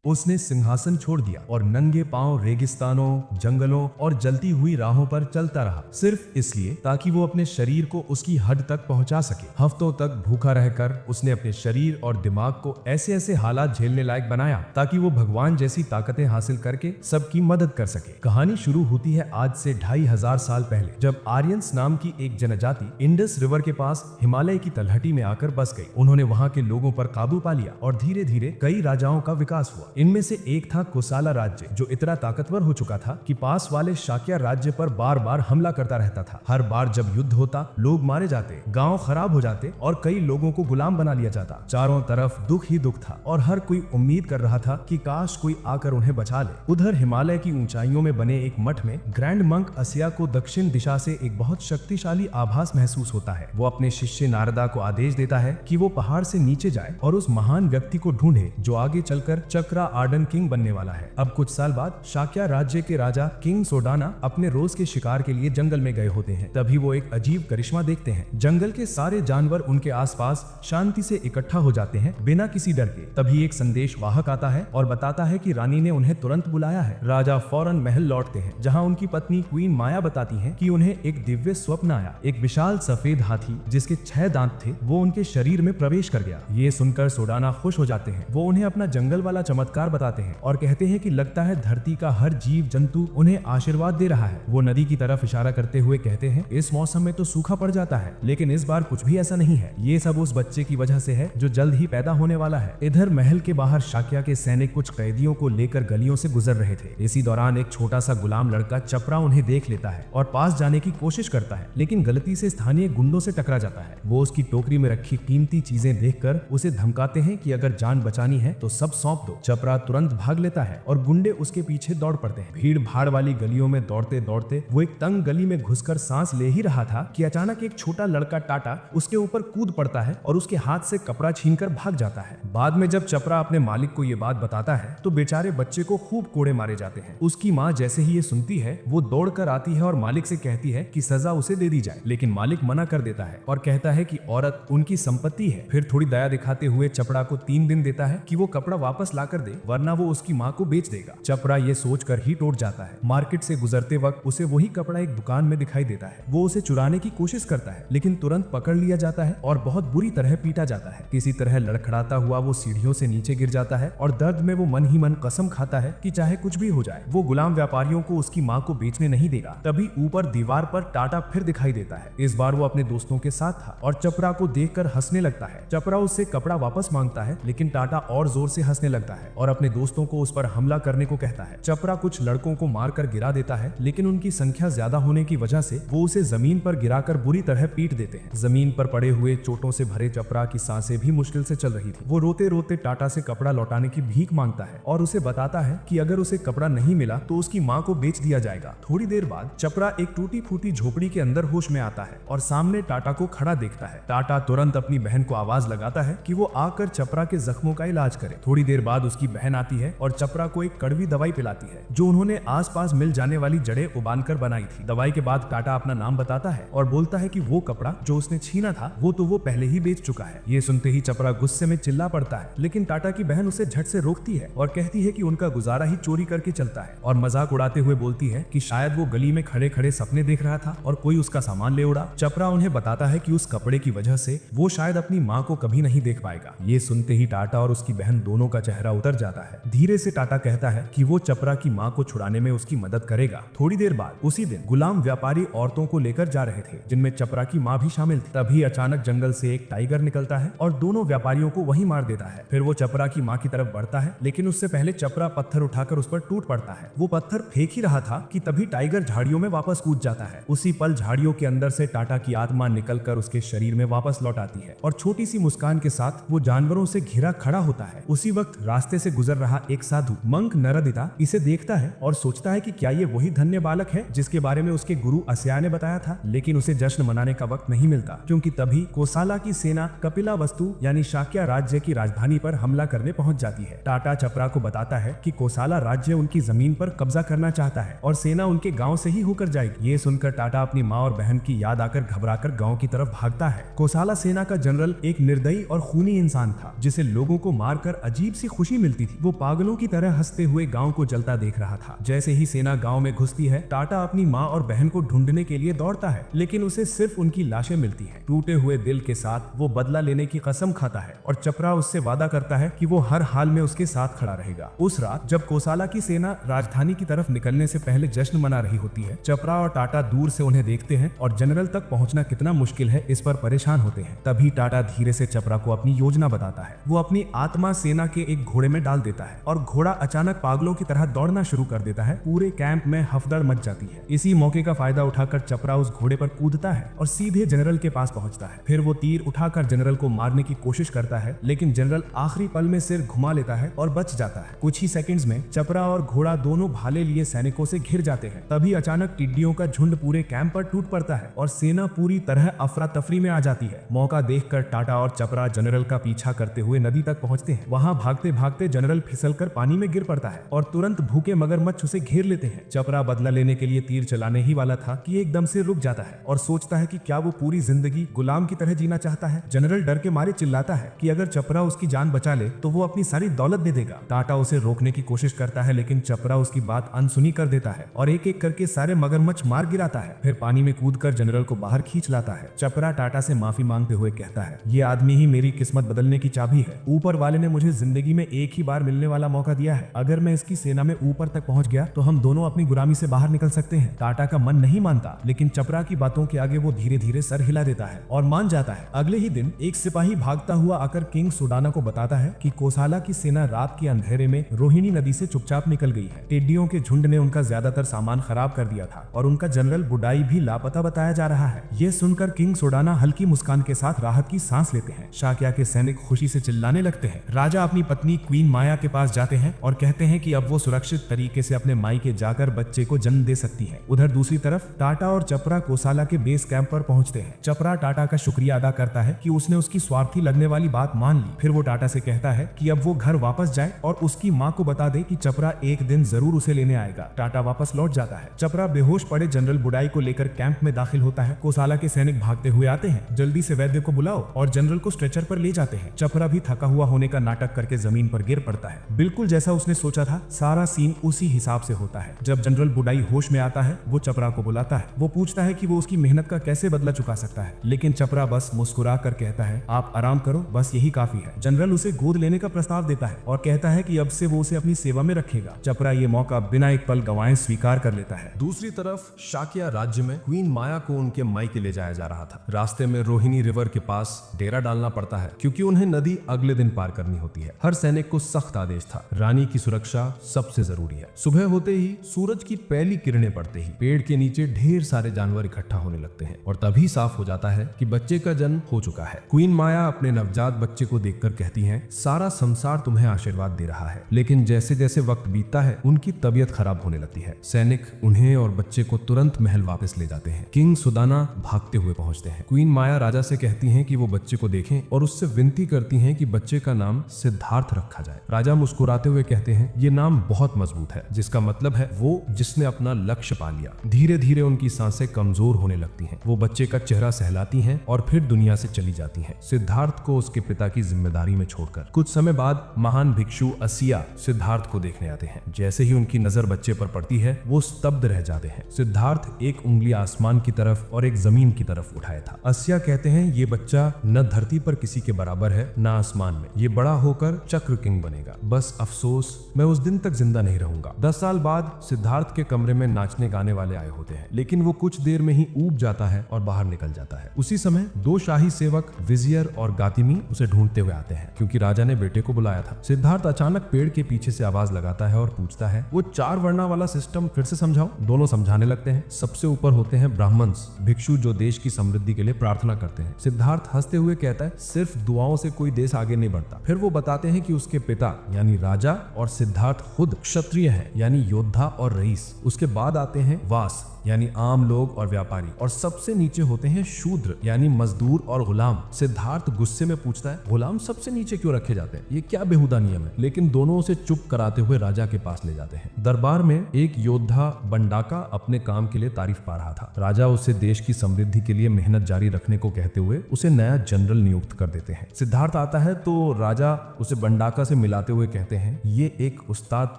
उसने सिंहासन छोड़ दिया और नंगे पांव रेगिस्तानों, जंगलों और जलती हुई राहों पर चलता रहा, सिर्फ इसलिए ताकि वो अपने शरीर को उसकी हद तक पहुंचा सके। हफ्तों तक भूखा रहकर उसने अपने शरीर और दिमाग को ऐसे ऐसे हालात झेलने लायक बनाया ताकि वो भगवान जैसी ताकतें हासिल करके सबकी मदद कर सके। कहानी शुरू होती है आज से 2500 साल पहले, जब आर्यंस नाम की एक जनजाति इंडस रिवर के पास हिमालय की तलहटी में आकर बस गई। उन्होंने वहां के लोगों पर काबू पा लिया और धीरे धीरे कई राजाओं का विकास हुआ। इनमें से एक था कोसाला राज्य, जो इतना ताकतवर हो चुका था कि पास वाले शाक्य राज्य पर बार बार हमला करता रहता था। हर बार जब युद्ध होता, लोग मारे जाते, गांव खराब हो जाते और कई लोगों को गुलाम बना लिया जाता। चारों तरफ दुख ही दुख था और हर कोई उम्मीद कर रहा था कि काश कोई आकर उन्हें बचा ले। उधर हिमालय की ऊंचाइयों में बने एक मठ में ग्रैंड मंक असिया को दक्षिण दिशा से एक बहुत शक्तिशाली आभास महसूस होता है। वो अपने शिष्य नारदा को आदेश देता है कि वो पहाड़ से नीचे जाए और उस महान व्यक्ति को ढूंढे जो आगे चलकर चक्रा आर्डन किंग बनने वाला है। अब कुछ साल बाद शाक्य राज्य के राजा किंग सोडाना अपने रोज के शिकार के लिए जंगल में गए होते हैं। तभी वो एक अजीब करिश्मा देखते हैं। जंगल के सारे जानवर उनके आसपास शांति से इकट्ठा हो जाते हैं बिना किसी डर के। तभी एक संदेश वाहक आता है और बताता है कि रानी ने उन्हें तुरंत बुलाया है। राजा फौरन महल लौटते हैं, जहां उनकी पत्नी क्वीन माया बताती है कि उन्हें एक दिव्य स्वप्न आया। एक विशाल सफेद हाथी जिसके 6 दांत थे, वो उनके शरीर में प्रवेश कर गया। ये सुनकर सोडाना खुश हो जाते हैं। वो उन्हें अपना जंगल वाला चमत्कार बताते हैं और कहते हैं कि लगता है धरती का हर जीव जंतु उन्हें आशीर्वाद दे रहा है। वो नदी की तरफ इशारा करते हुए कहते हैं, इस मौसम में तो सूखा पड़ जाता है, लेकिन इस बार कुछ भी ऐसा नहीं है। ये सब उस बच्चे की वजह से है जो जल्द ही पैदा होने वाला है। इधर महल के बाहर शाक्य के सैनिक कुछ कैदियों को लेकर गलियों से गुजर रहे थे। इसी दौरान एक छोटा सा गुलाम लड़का चपरा उन्हें देख लेता है और पास जाने की कोशिश करता है, लेकिन गलती से स्थानीय गुंडों से टकरा जाता है। वो उसकी टोकरी में रखी कीमती चीजें देखकर उसे धमकाते हैं कि अगर जान बचानी है तो सब सौंप दो। चपरा तुरंत भाग लेता है और गुंडे उसके पीछे दौड़ पड़ते हैं। भीड़ भाड़ वाली गलियों में दौड़ते दौड़ते वो एक तंग गली में घुसकर सांस ले ही रहा था कि अचानक एक छोटा लड़का टाटा उसके ऊपर कूद पड़ता है और उसके हाथ से कपड़ा छीनकर भाग जाता है। बाद में जब चपरा अपने मालिक को ये बात बताता है तो बेचारे बच्चे को खूब कोड़े मारे जाते हैं। उसकी माँ जैसे ही ये सुनती है, वो दौड़ कर आती है और मालिक से कहती है कि सजा उसे दे दी जाए, लेकिन मालिक मना कर देता है और कहता है कि औरत उनकी संपत्ति है। फिर थोड़ी दया दिखाते हुए चपड़ा को 3 दिन देता है कि वो कपड़ा वापस ला कर दे, वरना वो उसकी माँ को बेच देगा। चपड़ा ये सोचकर ही टूट जाता है। मार्केट से गुजरते वक्त उसे वही कपड़ा एक दुकान में दिखाई देता है। वो उसे चुराने की कोशिश करता है, लेकिन तुरंत पकड़ लिया जाता है और बहुत बुरी तरह पीटा जाता है। किसी तरह लड़खड़ाता हुआ वो सीढ़ियों से नीचे गिर जाता है और दर्द में वो मन ही मन कसम खाता है कि चाहे कुछ भी हो जाए वो गुलाम व्यापारियों को उसकी माँ को बेचने नहीं देगा। तभी ऊपर दीवार पर टाटा फिर दिखाई देता है। इस बार वो अपने दोस्तों के साथ था और चपरा को देखकर हंसने लगता है। चपरा उससे कपड़ा वापस मांगता है, लेकिन टाटा और जोर से हंसने लगता है और अपने दोस्तों को उस पर हमला करने को कहता है। चपरा कुछ लड़कों को मारकर गिरा देता है, लेकिन उनकी संख्या ज्यादा होने की वजह से वो उसे जमीन पर गिराकर बुरी तरह पीट देते हैं। जमीन पर पड़े हुए चोटों से भरे चपरा की सांसें भी मुश्किल से चल रही थी। वो रोते रोते टाटा से कपड़ा लौटाने की भीख मांगता है और उसे बताता है कि अगर उसे कपड़ा नहीं मिला तो उसकी माँ को बेच दिया जाएगा। थोड़ी देर बाद चपरा एक टूटी फूटी झोपड़ी के अंदर होश में आता है और सामने टाटा को खड़ा देखता है। टाटा तुरंत अपनी बहन को आवाज लगाता है कि वो आकर चपरा के जख्मों का इलाज करे। थोड़ी देर बाद उसकी बहन आती है और चपरा को एक कड़वी दवाई पिलाती है जो उन्होंने आसपास मिल जाने वाली जड़ें उबालकर बनाई थी। दवाई के बाद टाटा अपना नाम बताता है और बोलता है कि वो कपड़ा जो उसने छीना था वो तो वो पहले ही बेच चुका है। ये सुनते ही चपरा गुस्से में चिल्ला पड़ता है, लेकिन टाटा की बहन उसे झट से रोकती है और कहती है कि उनका गुजारा ही चोरी करके चलता है और मजाक उड़ाते हुए बोलती है कि शायद वो गली में खड़े खड़े सपने देख रहा था और कोई उसका सामान ले उड़ा। चपरा उन्हें बताता है कि उस कपड़े की वजह से वो शायद अपनी माँ को कभी नहीं देख पाएगा। ये सुनते ही टाटा और उसकी बहन दोनों का चेहरा उतर जाता है। धीरे से टाटा कहता है कि वो चपरा की माँ को छुड़ाने में उसकी मदद करेगा। थोड़ी देर बाद उसी दिन गुलाम व्यापारी औरतों को लेकर जा रहे थे, जिनमें चपरा की माँ भी शामिल थी। तभी अचानक जंगल से एक टाइगर निकलता है और दोनों व्यापारियों को वहीं मार देता है। फिर वो चपरा की माँ की तरफ बढ़ता है, लेकिन उससे पहले चपरा पत्थर उठाकर उस पर टूट पड़ता है। वो पत्थर फेंक ही रहा था कि तभी टाइगर झाड़ियों में वापस कूद जाता है। उसी पल झाड़ियों के अंदर से टाटा की आत्मा निकलकर उसके शरीर में वापस लौट आती है और छोटी सी मुस्कान के साथ वो जानवरों से घिरा खड़ा होता है। उसी वक्त रास्ते से गुजर रहा एक साधु मंक नरदिता इसे देखता है और सोचता है कि क्या ये वही धन्य बालक है जिसके बारे में उसके गुरु अस्या ने बताया था। लेकिन उसे जश्न मनाने का वक्त नहीं मिलता, क्योंकि तभी कोसाला की सेना कपिला वस्तु यानी शाक्य राज्य की राजधानी पर हमला करने पहुंच जाती है। टाटा चपरा को बताता है कि कोसाला राज्य उनकी जमीन पर कब्जा करना चाहता है और सेना उनके गांव से ही होकर जाएगी। ये सुनकर टाटा अपनी माँ और बहन की याद आकर घबराकर गांव की तरफ भागता है। कोसाला सेना का जनरल एक निर्दयी और खूनी इंसान था जिसे लोगों को मारकर अजीब सी खुशी मिलती मिलती थी। वो पागलों की तरह हंसते हुए गांव को जलता देख रहा था। जैसे ही सेना गांव में घुसती है, टाटा अपनी माँ और बहन को ढूंढने के लिए दौड़ता है, लेकिन उसे सिर्फ उनकी लाशें मिलती हैं। टूटे हुए दिल के साथ वो बदला लेने की कसम खाता है और चपरा उससे वादा करता है कि वो हर हाल में उसके साथ खड़ा रहेगा। उस रात जब कोसाला की सेना राजधानी की तरफ निकलने से पहले जश्न मना रही होती है, चपरा और टाटा दूर से उन्हें देखते हैं और जनरल तक पहुंचना कितना मुश्किल है इस पर परेशान होते हैं। तभी टाटा धीरे से चपरा को अपनी योजना बताता है। वो अपनी आत्मा सेना के एक घोड़े में डाल देता है और घोड़ा अचानक पागलों की तरह दौड़ना शुरू कर देता है। पूरे कैंप में हफदड़ मच जाती है। इसी मौके का फायदा उठाकर चपरा उस घोड़े पर कूदता है और सीधे जनरल के पास पहुंचता है। फिर वो तीर उठाकर जनरल को मारने की कोशिश करता है, लेकिन जनरल आखिरी पल में सिर घुमा लेता है और बच जाता है। कुछ ही सेकंड्स में चपरा और घोड़ा दोनों भाले लिए सैनिकों से घिर जाते हैं। तभी अचानक टिड्डियों का झुंड पूरे कैंप पर टूट पड़ता है और सेना पूरी तरह अफरा तफरी में आ जाती है। मौका देखकर टाटा और चपरा जनरल का पीछा करते हुए नदी तक पहुंचते हैं। वहां भागते भागते जनरल फिसलकर पानी में गिर पड़ता है और तुरंत भूखे मगरमच्छ उसे घेर लेते हैं। चपरा बदला लेने के लिए तीर चलाने ही वाला था कि एकदम से रुक जाता है और सोचता है कि क्या वो पूरी जिंदगी गुलाम की तरह जीना चाहता है। जनरल डर के मारे चिल्लाता है कि अगर चपरा उसकी जान बचा ले तो वो अपनी सारी दौलत दे देगा। टाटा उसे रोकने की कोशिश करता है, लेकिन चपरा उसकी बात अनसुनी कर देता है और एक एक करके सारे मगरमच्छ मार गिराता है। फिर पानी में कूदकर जनरल को बाहर खींच लाता है। चपरा टाटा से माफी मांगते हुए कहता है, ये आदमी ही मेरी किस्मत बदलने की चाबी है। ऊपर वाले ने मुझे जिंदगी में एक ही बार मिलने वाला मौका दिया है। अगर मैं इसकी सेना में ऊपर तक पहुंच गया तो हम दोनों अपनी गुलामी से बाहर निकल सकते हैं। टाटा का मन नहीं मानता, लेकिन चपरा की बातों के आगे वो धीरे धीरे सर हिला देता है और मान जाता है। अगले ही दिन एक सिपाही भागता हुआ आकर किंग सुडाना को बताता है कि कोसाला की सेना रात के अंधेरे में रोहिणी नदी से चुपचाप निकल गई है। टिड्डियों के झुंड ने उनका ज्यादातर सामान खराब कर दिया था और उनका जनरल बुडाई भी लापता बताया जा रहा है। ये सुनकर किंग सुडाना हल्की मुस्कान के साथ राहत की सांस लेते हैं। शाक्या के सैनिक खुशी से चिल्लाने लगते हैं। राजा अपनी पत्नी क्वीन माया के पास जाते हैं और कहते हैं कि अब वो सुरक्षित तरीके से अपने मायके जाकर बच्चे को जन्म दे सकती है। उधर दूसरी तरफ टाटा और चपरा कोसाला के बेस कैंप पर पहुंचते हैं। चपरा टाटा का शुक्रिया अदा करता है कि उसने उसकी स्वार्थी लगने वाली बात मान ली। फिर वो टाटा से कहता है कि अब वो घर वापस जाए और उसकी माँ को बता दे कि चपरा एक दिन जरूर उसे लेने आएगा। टाटा वापस लौट जाता है। चपरा बेहोश पड़े जनरल बुडाई को लेकर कैंप में दाखिल होता है। कोसाला के सैनिक भागते हुए आते हैं। जल्दी से वैद्य को बुलाओ और जनरल को स्ट्रेचर पर ले जाते हैं। चपरा भी थका हुआ होने का नाटक करके जमीन पर गिर पड़ता है। बिल्कुल जैसा उसने सोचा था, सारा सीन उसी हिसाब से होता है। जब जनरल बुडाई होश में आता है, वो चपरा को बुलाता है। वो पूछता है कि वो उसकी मेहनत का कैसे बदला चुका सकता है, लेकिन चपरा बस मुस्कुरा कर कहता है, आप आराम करो, बस यही काफी है। जनरल उसे गोद लेने का प्रस्ताव देता है और कहता है कि अब से वो उसे अपनी सेवा में रखेगा। चपरा ये मौका बिना एक पल गंवाए स्वीकार कर लेता है। दूसरी तरफ शाक्या राज्य में क्वीन माया को उनके मायके ले जाया जा रहा था। रास्ते में रोहिणी रिवर के पास डेरा डालना पड़ता है क्योंकि उन्हें नदी अगले दिन पार करनी होती है। हर सैनिक को सख्त आदेश था, रानी की सुरक्षा सबसे जरूरी है। सुबह होते ही सूरज की पहली किरणें पड़ते ही पेड़ के नीचे ढेर सारे जानवर इकट्ठा होने लगते हैं और तभी साफ हो जाता है कि बच्चे का जन्म हो चुका है। क्वीन माया अपने नवजात बच्चे को देखकर कहती हैं, सारा संसार तुम्हें आशीर्वाद दे रहा है। लेकिन जैसे जैसे वक्त बीतता है उनकी तबीयत खराब होने लगती है। सैनिक उन्हें और बच्चे को तुरंत महल वापस ले जाते हैं। किंग सुदाना भागते हुए पहुंचते हैं। क्वीन माया राजा से कहती हैं कि वो बच्चे को देखें और उससे विनती करती हैं कि बच्चे का नाम सिद्धार्थ रखा जाए। राजा मुस्कुराते हुए कहते हैं, ये नाम बहुत मजबूत है, जिसका मतलब है वो जिसने अपना लक्ष्य पा लिया। धीरे धीरे उनकी सांसें कमजोर होने लगती हैं। वो बच्चे का चेहरा सहलाती हैं और फिर दुनिया से चली जाती हैं, सिद्धार्थ को उसके पिता की जिम्मेदारी में छोड़कर। कुछ समय बाद महान भिक्षु असिया सिद्धार्थ को देखने आते हैं। जैसे ही उनकी नजर बच्चे पर पड़ती है, वो स्तब्ध रह जाते हैं। सिद्धार्थ एक उंगली आसमान की तरफ और एक जमीन की तरफ उठाया था। असिया कहते हैं, ये बच्चा न धरती पर किसी के बराबर है न आसमान में। ये बड़ा होकर चक्र किंग बनेगा। बस अफसोस मैं उस दिन तक जिंदा नहीं रहूंगा। 10 साल बाद सिद्धार्थ के कमरे में नाचने गाने वाले आए होते हैं, लेकिन वो कुछ देर में ही ऊब जाता है और बाहर निकल जाता है। उसी समय 2 शाही सेवक विजियर और गातिमी उसे ढूंढते हुए आते हैं क्योंकि राजा ने बेटे को बुलाया था। सिद्धार्थ अचानक पेड़ के पीछे से आवाज लगाता है और पूछता है, वो 4 वर्णा वाला सिस्टम फिर से समझाओ। दोनों समझाने लगते हैं। सबसे ऊपर होते हैं ब्राह्मण्स, भिक्षु जो देश की समृद्धि के लिए प्रार्थना करते हैं। सिद्धार्थ हंसते हुए कहता है, सिर्फ दुआओं से कोई देश आगे नहीं बढ़ता। फिर वो बताते हैं कि उसके पिता यानी राजा और सिद्धार्थ खुद क्षत्रिय है यानी योद्धा और रईस। उसके बाद आते हैं वास यानी आम लोग और व्यापारी, और सबसे नीचे होते हैं शूद्र यानी मजदूर और गुलाम। सिद्धार्थ गुस्से में पूछता है, गुलाम सबसे नीचे क्यों रखे जाते हैं, ये क्या बेहुदा नियम है? लेकिन दोनों उसे चुप कराते हुए राजा के पास ले जाते हैं। दरबार में एक योद्धा बंडाका अपने काम के लिए तारीफ पा रहा था। राजा उसे देश की समृद्धि के लिए मेहनत जारी रखने को कहते हुए उसे नया जनरल नियुक्त कर देते हैं। सिद्धार्थ आता है तो राजा उसे बंडाका से से मिलाते हुए कहते हैं, ये एक उस्ताद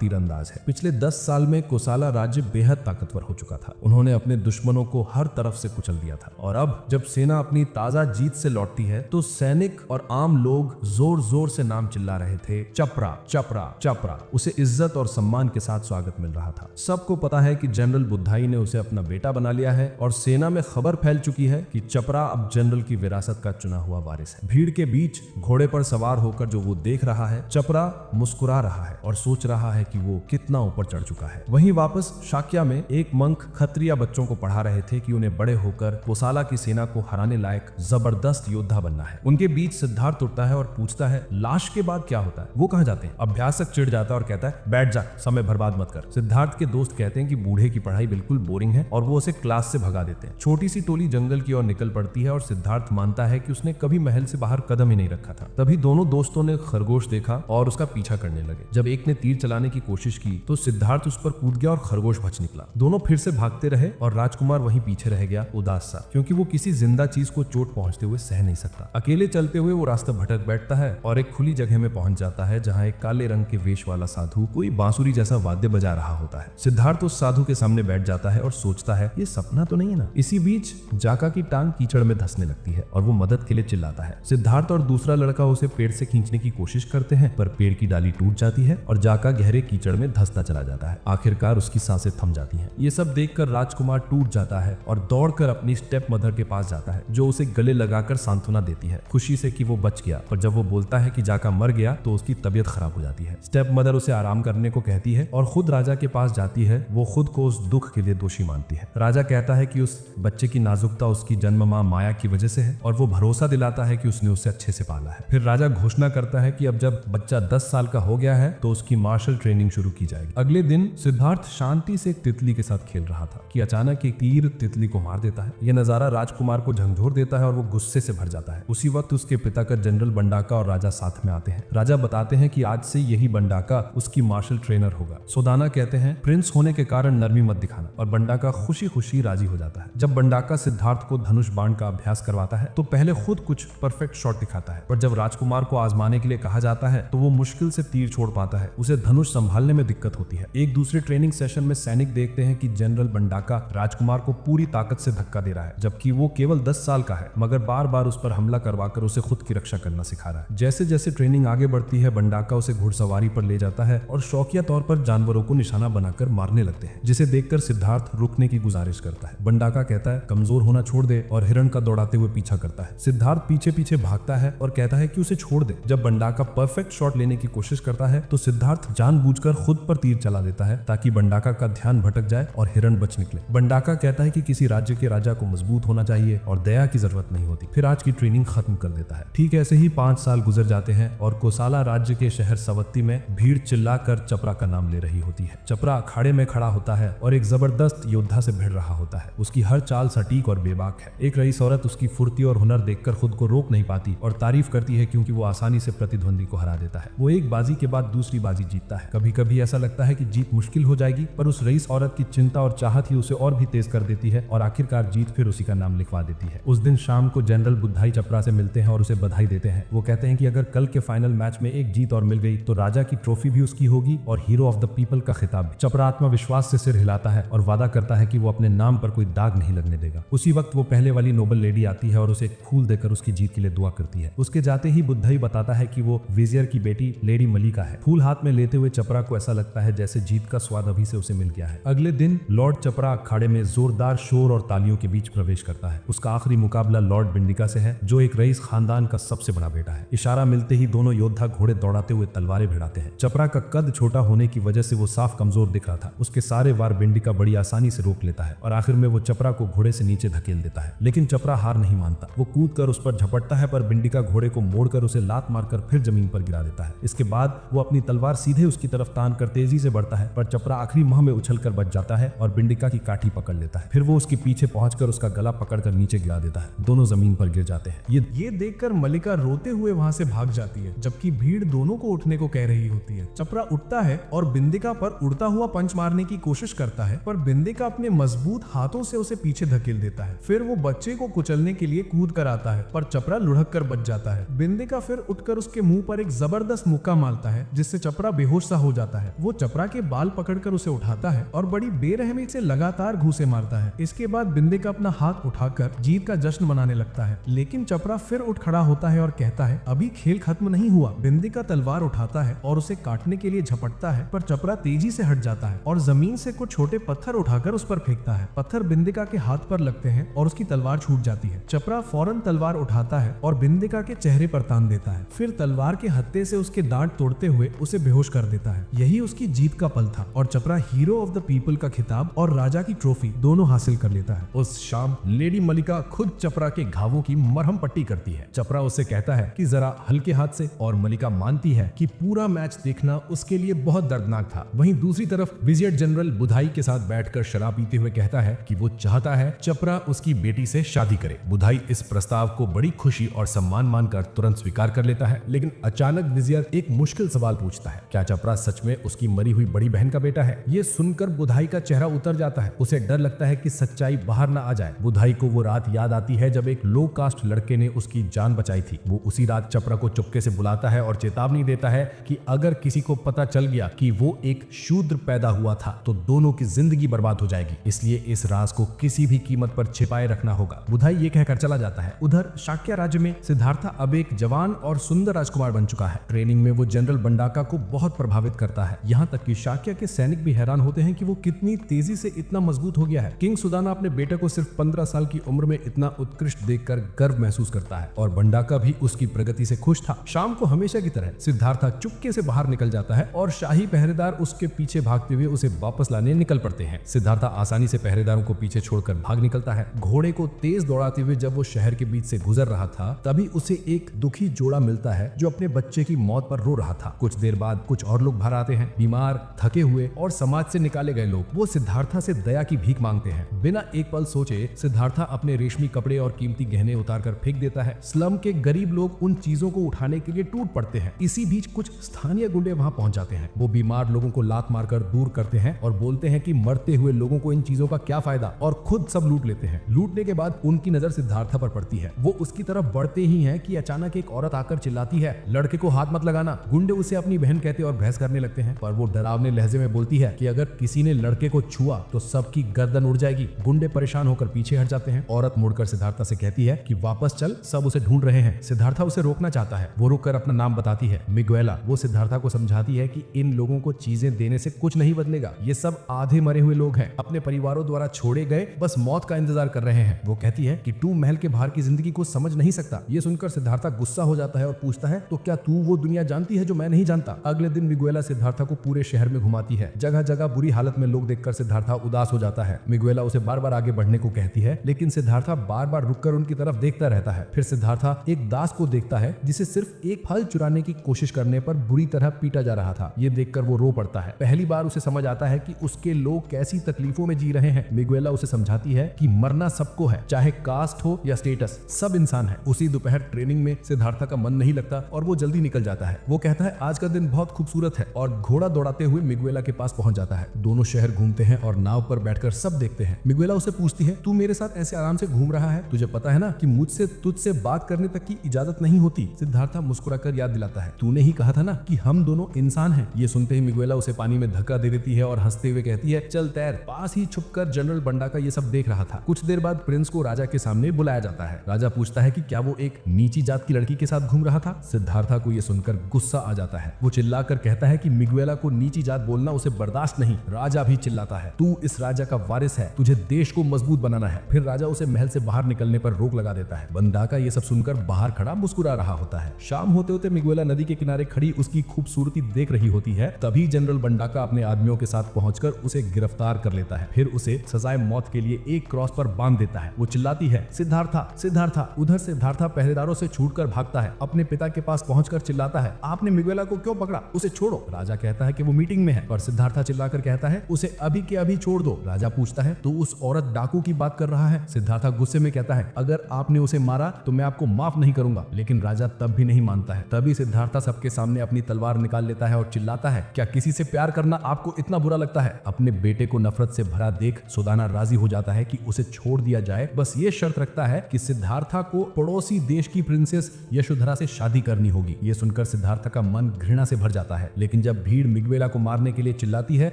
तीरंदाज है। पिछले 10 साल में कोसाला राज्य बेहद ताकतवर हो चुका था। उन्होंने अपने दुश्मनों को हर तरफ से कुचल दिया था और अब जब सेना अपनी ताजा जीत से लौटती है तो सैनिक और आम लोग जोर जोर से नाम चिल्ला रहे थे, चपरा चपरा चपरा। उसे इज्जत और सम्मान के साथ स्वागत मिल रहा था। सबको पता है कि जनरल बुद्धाई ने उसे अपना बेटा बना लिया है और सेना में खबर फैल चुकी है कि चपरा अब जनरल की विरासत का चुना हुआ वारिस है। भीड़ के बीच घोड़े पर सवार होकर जो वो देख रहा है, चपरा मुस्कुरा रहा है और सोच रहा है कि वो कितना ऊपर चढ़ चुका है। वहीं वापस शाक्या में एक मंक खत्रिया बच्चों को पढ़ा रहे थे कि उन्हें बड़े होकर कोसाला की सेना को हराने लायक जबरदस्त योद्धा बनना है। उनके बीच सिद्धार्थ उठता है और पूछता है, लाश के बाद क्या होता है? वो कहाँ जाते हैं? अभ्यासक चिढ़ जाता है और कहता है, बैठ जा, समय बर्बाद मत कर। सिद्धार्थ के दोस्त कहते हैं कि बूढ़े की पढ़ाई बिल्कुल बोरिंग है और वो उसे क्लास से भगा देते हैं। छोटी सी टोली जंगल की ओर निकल पड़ती है और सिद्धार्थ मानता है कि उसने कभी महल से बाहर कदम ही नहीं रखा था। तभी दोनों दोस्तों ने खरगोश देखा और उसका पीछा करने लगे। जब एक ने तीर चलाने की कोशिश की तो सिद्धार्थ उस पर कूद गया और खरगोश बच निकला। दोनों फिर से भागते रहे और राजकुमार वहीं पीछे रह गया, उदास सा, क्योंकि वो किसी जिंदा चीज को चोट पहुंचते हुए सह नहीं सकता। अकेले चलते हुए वो रास्ता भटक बैठता है और एक खुली जगह में पहुंच जाता है जहां एक काले रंग के वेश वाला साधु कोई बांसुरी जैसा वाद्य बजा रहा होता है। सिद्धार्थ उस साधु के सामने बैठ जाता है और सोचता है, ये सपना तो नहीं है ना। इसी बीच जाका की टांग कीचड़ में धंसने लगती है और वो मदद के लिए चिल्लाता है। सिद्धार्थ और दूसरा लड़का उसे पेड़ से खींचने की कोशिश करते हैं पर पेड़ की डाली टूट जाती है और जाका गहरे कीचड़ में धंसता चला जाता है। आखिरकार उसकी सांसें थम जाती हैं। ये सब देखकर राजकुमार टूट जाता है और दौड़कर अपनी स्टेप मदर के पास जाता है, जो उसे गले लगाकर सांत्वना देती है, खुशी से कि वो बच गया। पर जब वो बोलता है कि जाका मर गया तो उसकी तबीयत खराब हो जाती है। स्टेप मदर उसे आराम करने को कहती है और खुद राजा के पास जाती है। वो खुद को उस दुख के लिए दोषी मानती है। राजा कहता है कि उस बच्चे की नाजुकता उसकी जन्म मां माया की वजह से है और वो भरोसा दिलाता है कि उसने उसे अच्छे से पाला है। फिर राजा घोषणा करता है कि अब जब बच्चा 10 साल का हो गया है तो उसकी मार्शल ट्रेनिंग शुरू की जाएगी। अगले दिन सिद्धार्थ शांति से एक तितली के साथ खेल रहा था कि अचानक एक तीर तितली को मार देता है। यह नजारा राजकुमार को झंझोर देता है और वो गुस्से से भर जाता है। उसी वक्त उसके पिता का जनरल बंडाका और राजा साथ में आते हैं। राजा बताते हैं कि आज से यही बंडाका उसकी मार्शल ट्रेनर होगा। सोदाना कहते हैं, प्रिंस होने के कारण नरमी मत दिखाना, और बंडाका खुशी खुशी राजी हो जाता है। जब बंडाका सिद्धार्थ को धनुष बाण का अभ्यास करवाता है तो पहले खुद कुछ परफेक्ट शॉट दिखाता है, पर जब राजकुमार को आजमाने के लिए कहा जाता है तो वो मुश्किल से तीर छोड़ पाता है। उसे धनुष संभालने में दिक्कत होती है। एक दूसरे ट्रेनिंग सेशन में सैनिक देखते हैं कि जनरल बंडाका राजकुमार को पूरी ताकत से धक्का दे रहा है, जबकि वो केवल 10 साल का है, मगर बार बार उस पर हमला करवाकर उसे खुद की रक्षा करना सिखा रहा है। जैसे जैसे ट्रेनिंग आगे बढ़ती है, बंडाका उसे घुड़सवारी पर ले जाता है और शौकिया तौर पर जानवरों को निशाना बनाकर मारने लगते हैं, जिसे देखकर सिद्धार्थ रुकने की गुजारिश करता है। बंडाका कहता है, कमजोर होना छोड़ दे, और हिरण का दौड़ाते हुए पीछा करता है। सिद्धार्थ पीछे पीछे भागता है और कहता है कि उसे छोड़ दे। जब बंडाका परफेक्ट शॉट लेने की कोशिश करता है तो सिद्धार्थ जानबूझकर खुद पर तीर चला देता है ताकि बंडाका का ध्यान भटक जाए और हिरण बच निकले। बंडाका कहता है कि किसी राज्य के राजा को मजबूत होना चाहिए और दया की जरूरत नहीं होती। फिर आज की ट्रेनिंग खत्म कर देता है। ठीक ऐसे ही 5 साल गुजर जाते हैं और कोसाला राज्य के शहर सवत्ती में भीड़ चिल्लाकर चपरा का नाम ले रही होती है। चपरा अखाड़े में खड़ा होता है और एक जबरदस्त योद्धा से भिड़ रहा होता है। उसकी हर चाल सटीक और बेबाक है। एक रईस औरत उसकी फुर्ती और हुनर देखकर खुद को रोक नहीं पाती और तारीफ करती है क्योंकि वो आसानी से प्रतिद्वंदी को हरा देता है। वो एक बाजी के बाद दूसरी बाजी जीतता है। कभी कभी ऐसा लगता है कि जीत मुश्किल हो जाएगी, पर उस रईस औरत की चिंता और चाहत ही उसे और भी तेज कर देती है और आखिरकार जीत फिर उसी का नाम लिखवा देती है। उस दिन शाम को जनरल बुद्धाई चपरा से मिलते हैं और उसे बधाई देते हैं। वो कहते हैं कि अगर कल के फाइनल मैच में एक जीत और मिल गई तो राजा की ट्रॉफी भी उसकी होगी और हीरो ऑफ द पीपल का खिताब भी। चपरा आत्मविश्वास से सिर हिलाता है और वादा करता है कि वो अपने नाम पर कोई दाग नहीं लगने देगा। उसी वक्त वो पहले वाली नोबल लेडी आती है और उसे एक फूल देकर उसकी जीत के लिए दुआ करती है। उसके जाते ही बुद्धाई बताता है कि वो विजियर की बेटी लेडी मलिका है। फूल हाथ में लेते हुए चपरा को ऐसा लगता है जैसे जीत का स्वाद अभी से उसे मिल गया है। अगले दिन लॉर्ड चपरा अखाड़े में जोरदार शोर और तालियों के बीच प्रवेश करता है। उसका आखिरी मुकाबला लॉर्ड बिंडिका से है, जो एक रईस खानदान का सबसे बड़ा बेटा है। इशारा मिलते ही दोनों योद्धा घोड़े दौड़ाते हुए तलवारें भिड़ाते हैं। चपरा का कद छोटा होने की वजह से वो साफ कमजोर दिख रहा था। उसके सारे वार बिंडिका बड़ी आसानी से रोक लेता है और आखिर में वो चपरा को घोड़े से नीचे धकेल देता है। लेकिन चपरा हार नहीं मानता। वो कूद कर उस पर झपटता है, पर बिंडिका घोड़े को मोड़कर उसे लात मारकर फिर जमीन पर गिरा देता है। इसके बाद वो अपनी तलवार सीधे उसकी तरफ तान कर तेजी से बढ़ता है, पर चपरा आखिरी मुंह में उछलकर बच जाता है और बिंडिका की काठी पकड़ लेता है। फिर वो उसके पीछे पहुंचकर उसका गला पकड़कर नीचे गिरा देता है। दोनों जमीन पर गिर जाते हैं। ये देखकर मलिका रोते हुए वहां से भाग जाती है, जबकि भीड़ दोनों को उठने को कह रही होती है। चपरा उठता है और बिंदिका पर उड़ता हुआ पंच मारने की कोशिश करता है, पर बिंदिका अपने मजबूत हाथों से उसे पीछे धकेल देता है। फिर वो बच्चे को कुचलने के लिए कूद कर आता है, पर चपरा लुढ़क कर बच जाता है। बिंदिका फिर उठकर उसके मुंह पर एक जबरदस्त जबरदस्त मुक्का मारता है जिससे चपरा बेहोश सा हो जाता है। वो चपरा के बाल पकड़कर उसे उठाता है और बड़ी बेरहमी से लगातार घूंसे मारता है। इसके बाद बिंदिका अपना हाथ उठाकर जीत का जश्न मनाने लगता है, लेकिन चपरा फिर उठ खड़ा होता है और कहता है अभी खेल खत्म नहीं हुआ। बिंदिका तलवार उठाता है और उसे काटने के लिए झपटता है, पर चपरा तेजी से हट जाता है और जमीन से कुछ छोटे पत्थर उठाकर उस पर फेंकता है। पत्थर बिंदिका के हाथ पर लगते हैं और उसकी तलवार छूट जाती है। चपरा फौरन तलवार उठाता है और बिंदिका के चेहरे पर तान देता है, फिर तलवार के हत्थे से उसके दांत तोड़ते हुए उसे बेहोश कर देता है। यही उसकी जीत का पल था और चपरा हीरो ऑफ द पीपल का खिताब और राजा की ट्रॉफी दोनों हासिल कर लेता है। उस शाम लेडी मलिका खुद चपरा के घावों की मरहम पट्टी करती है। चपरा उससे कहता है कि जरा हल्के हाथ से, और मलिका मानती है कि पूरा मैच देखना उसके लिए बहुत दर्दनाक था। वहीं दूसरी तरफ विजियर जनरल बुधाई के साथ बैठकर शराब पीते हुए कहता है कि वो चाहता है चपरा उसकी बेटी से शादी करे। बुधाई इस प्रस्ताव को बड़ी खुशी और सम्मान मानकर तुरंत स्वीकार कर लेता है, लेकिन अचानक विजियर एक मुश्किल सवाल पूछता है, क्या चपरा सच में उसकी मरी हुई बड़ी बहन का बेटा है? ये सुनकर बुधाई का चेहरा उतर जाता है। उसे डर लगता है कि सच्चाई बाहर न आ जाए। बुधाई को वो रात याद आती है जब एक लो कास्ट लड़के ने उसकी जान बचाई थी। वो उसी रात चपरा को चुपके से बुलाता है और चेतावनी देता है कि अगर किसी को पता चल गया कि वो एक शूद्र पैदा हुआ था तो दोनों की जिंदगी बर्बाद हो जाएगी, इसलिए इस राज को किसी भी कीमत पर छिपाए रखना होगा। बुधाई ये कहकर चला जाता है। उधर शाक्य राज्य में सिद्धार्था अब एक जवान और सुंदर राजकुमार बन चुका है। ट्रेनिंग में वो जनरल बंडाका को बहुत प्रभावित करता है, यहाँ तक कि शाक्य के सैनिक भी हैरान होते हैं कि वो कितनी तेजी से इतना मजबूत हो गया है। किंग सुदाना अपने बेटे को सिर्फ 15 साल की उम्र में इतना उत्कृष्ट देखकर गर्व महसूस करता है और बंडाका भी उसकी प्रगति से खुश था। शाम को हमेशा की तरह सिद्धार्था चुपके से बाहर निकल जाता है और शाही पहरेदार उसके पीछे भागते हुए उसे वापस लाने निकल पड़ते हैं। सिद्धार्था आसानी से पहरेदारों को पीछे छोड़कर भाग निकलता है। घोड़े को तेज दौड़ाते हुए जब वो शहर के बीच से गुजर रहा था तभी उसे एक दुखी जोड़ा मिलता है जो अपने बच्चे की मौत पर रो रहा था। कुछ देर बाद कुछ और लोग बाहर आते हैं, बीमार, थके हुए और समाज से निकाले गए लोग। वो सिद्धार्था से दया की भीख मांगते हैं। बिना एक पल सोचे सिद्धार्था अपने रेशमी कपड़े और कीमती गहने उतारकर फेंक देता है। स्लम के गरीब लोग उन चीजों को उठाने के लिए टूट पड़ते हैं। इसी बीच कुछ स्थानीय गुंडे वहां पहुंच जाते हैं। वो बीमार लोगों को लात मारकर दूर करते हैं और बोलते हैं कि मरते हुए लोगों को इन चीजों का क्या फायदा, और खुद सब लूट लेते हैं। लूटने के बाद उनकी नजर सिद्धार्था पर पड़ती है। वो उसकी तरफ बढ़ते ही हैं कि अचानक एक औरत आकर चिल्लाती है, लड़के को हाथ मत लगाना। गुंडे उसे अपनी बहन कहते और बहस करने लगते हैं, पर वो डरावने लहजे में बोलती है कि अगर किसी ने लड़के को छुआ तो सबकी गर्दन उड़ जाएगी। गुंडे परेशान होकर पीछे हट जाते हैं। औरत मुड़कर सिद्धार्था से कहती है कि वापस चल, सब उसे ढूंढ रहे हैं। सिद्धार्था उसे रोकना चाहता है। वो रुककर अपना नाम बताती है, मिगुएला। वो सिद्धार्था को समझाती है कि इन लोगों को चीजें देने से कुछ नहीं बदलेगा। ये सब आधे मरे हुए लोग हैं, अपने परिवारों द्वारा छोड़े गए, बस मौत का इंतजार कर रहे हैं। वो कहती है कि तू महल के बाहर की जिंदगी को समझ नहीं सकता। ये सुनकर सिद्धार्था गुस्सा हो जाता है और पूछता है, तो क्या तू वो दुनिया जानती है जो मैं नहीं जानता? अगले दिन मिगुएला सिद्धार्था को पूरे शहर में घुमाती है। जगह जगह बुरी हालत में लोग देखकर सिद्धार्था उदास हो जाता है। मिगुएला उसे बार बार आगे बढ़ने को कहती है, लेकिन सिद्धार्था बार बार रुककर उनकी तरफ देखता रहता है। फिर सिद्धार्था एक दास को देखता है जिसे सिर्फ एक फल चुराने की कोशिश करने पर बुरी तरह पीटा जा रहा था। ये देखकर वो रो पड़ता है। पहली बार उसे समझ आता है कि उसके लोग कैसी तकलीफों में जी रहे हैं। मिगुएला उसे समझाती है कि मरना सबको है, चाहे कास्ट हो या स्टेटस, सब इंसान है। उसी दोपहर ट्रेनिंग में सिद्धार्था का मन नहीं लगता और वो जल्दी निकल जाता है। वो कहता है आज का दिन बहुत खूबसूरत है और घोड़ा दौड़ाते हुए मिगुएला के पास पहुंच जाता है। दोनों शहर घूमते हैं और नाव पर बैठकर सब देखते हैं। मिगुएला उसे पूछती है, तू मेरे साथ ऐसे आराम से घूम रहा है, तुझे पता है ना कि मुझसे तुझसे बात करने तक की इजाजत नहीं होती। सिद्धार्था मुस्कुराकर याद दिलाता है, तूने ही कहा था ना कि हम दोनों इंसान हैं। ये सुनते ही मिगुएला उसे पानी में धक्का दे देती है और हंसते हुए कहती है, चल तैर। पास ही छुपकर जनरल बंडाका ये सब देख रहा था। कुछ देर बाद प्रिंस को राजा के सामने बुलाया जाता है। राजा पूछता है कि क्या वो एक नीची जात की लड़की के साथ घूम रहा था। सिद्धार्था को ये सुनकर गुस्सा आ जाता है। वो चिल्लाकर कहता है कि मिगुएला को नीची जात बोलना उसे बर्दाश्त नहीं। राजा भी चिल्लाता है, तू इस राजा का वारिस है, तुझे देश को मजबूत बनाना है। फिर राजा उसे महल से बाहर निकलने पर रोक लगा देता है। बंडाका ये सब सुनकर बाहर खड़ा मुस्कुरा रहा होता है। शाम होते होते मिगुएला नदी के किनारे खड़ी उसकी खूबसूरती देख रही होती है। तभी जनरल बंडाका अपने आदमियों के साथ पहुंचकर उसे गिरफ्तार कर लेता है। फिर उसे सजाए मौत के लिए एक क्रॉस पर बांध देता है। वो चिल्लाती है, सिद्धार्था सिद्धार्था। उधर सिद्धार्था पहरेदारों से छूटकर भागता है। अपने पिता के पास पहुंचकर चिल्लाता है, आपने मिगुएला को क्यों पकड़ा? उसे छोड़ो। राजा कहता है कि वो मीटिंग में है, पर सिद्धार्था चिल्लाकर कहता है, उसे अभी के अभी छोड़ दो। राजा पूछता है, तो उस औरत डाकू की बात कर रहा है? सिद्धार्था गुस्से में कहता है, अगर आपने उसे मारा तो मैं आपको माफ नहीं करूंगा। लेकिन राजा तब भी नहीं मानता है। तभी सिद्धार्था सबके सामने अपनी तलवार निकाल लेता है और चिल्लाता है, क्या किसी से प्यार करना आपको इतना बुरा लगता है? अपने बेटे को नफरत से भरा देख सुदाना राजी हो जाता है कि उसे छोड़ दिया जाए। बस ये शर्त रखता है कि सिद्धार्था को पड़ोसी देश की प्रिंसेस यशोधरा से शादी करनी होगी। ये सुनकर सुनकर सिद्धार्थ का मन घृणा से भर जाता है, लेकिन जब भीड़ मिगवेला को मारने के लिए चिल्लाती है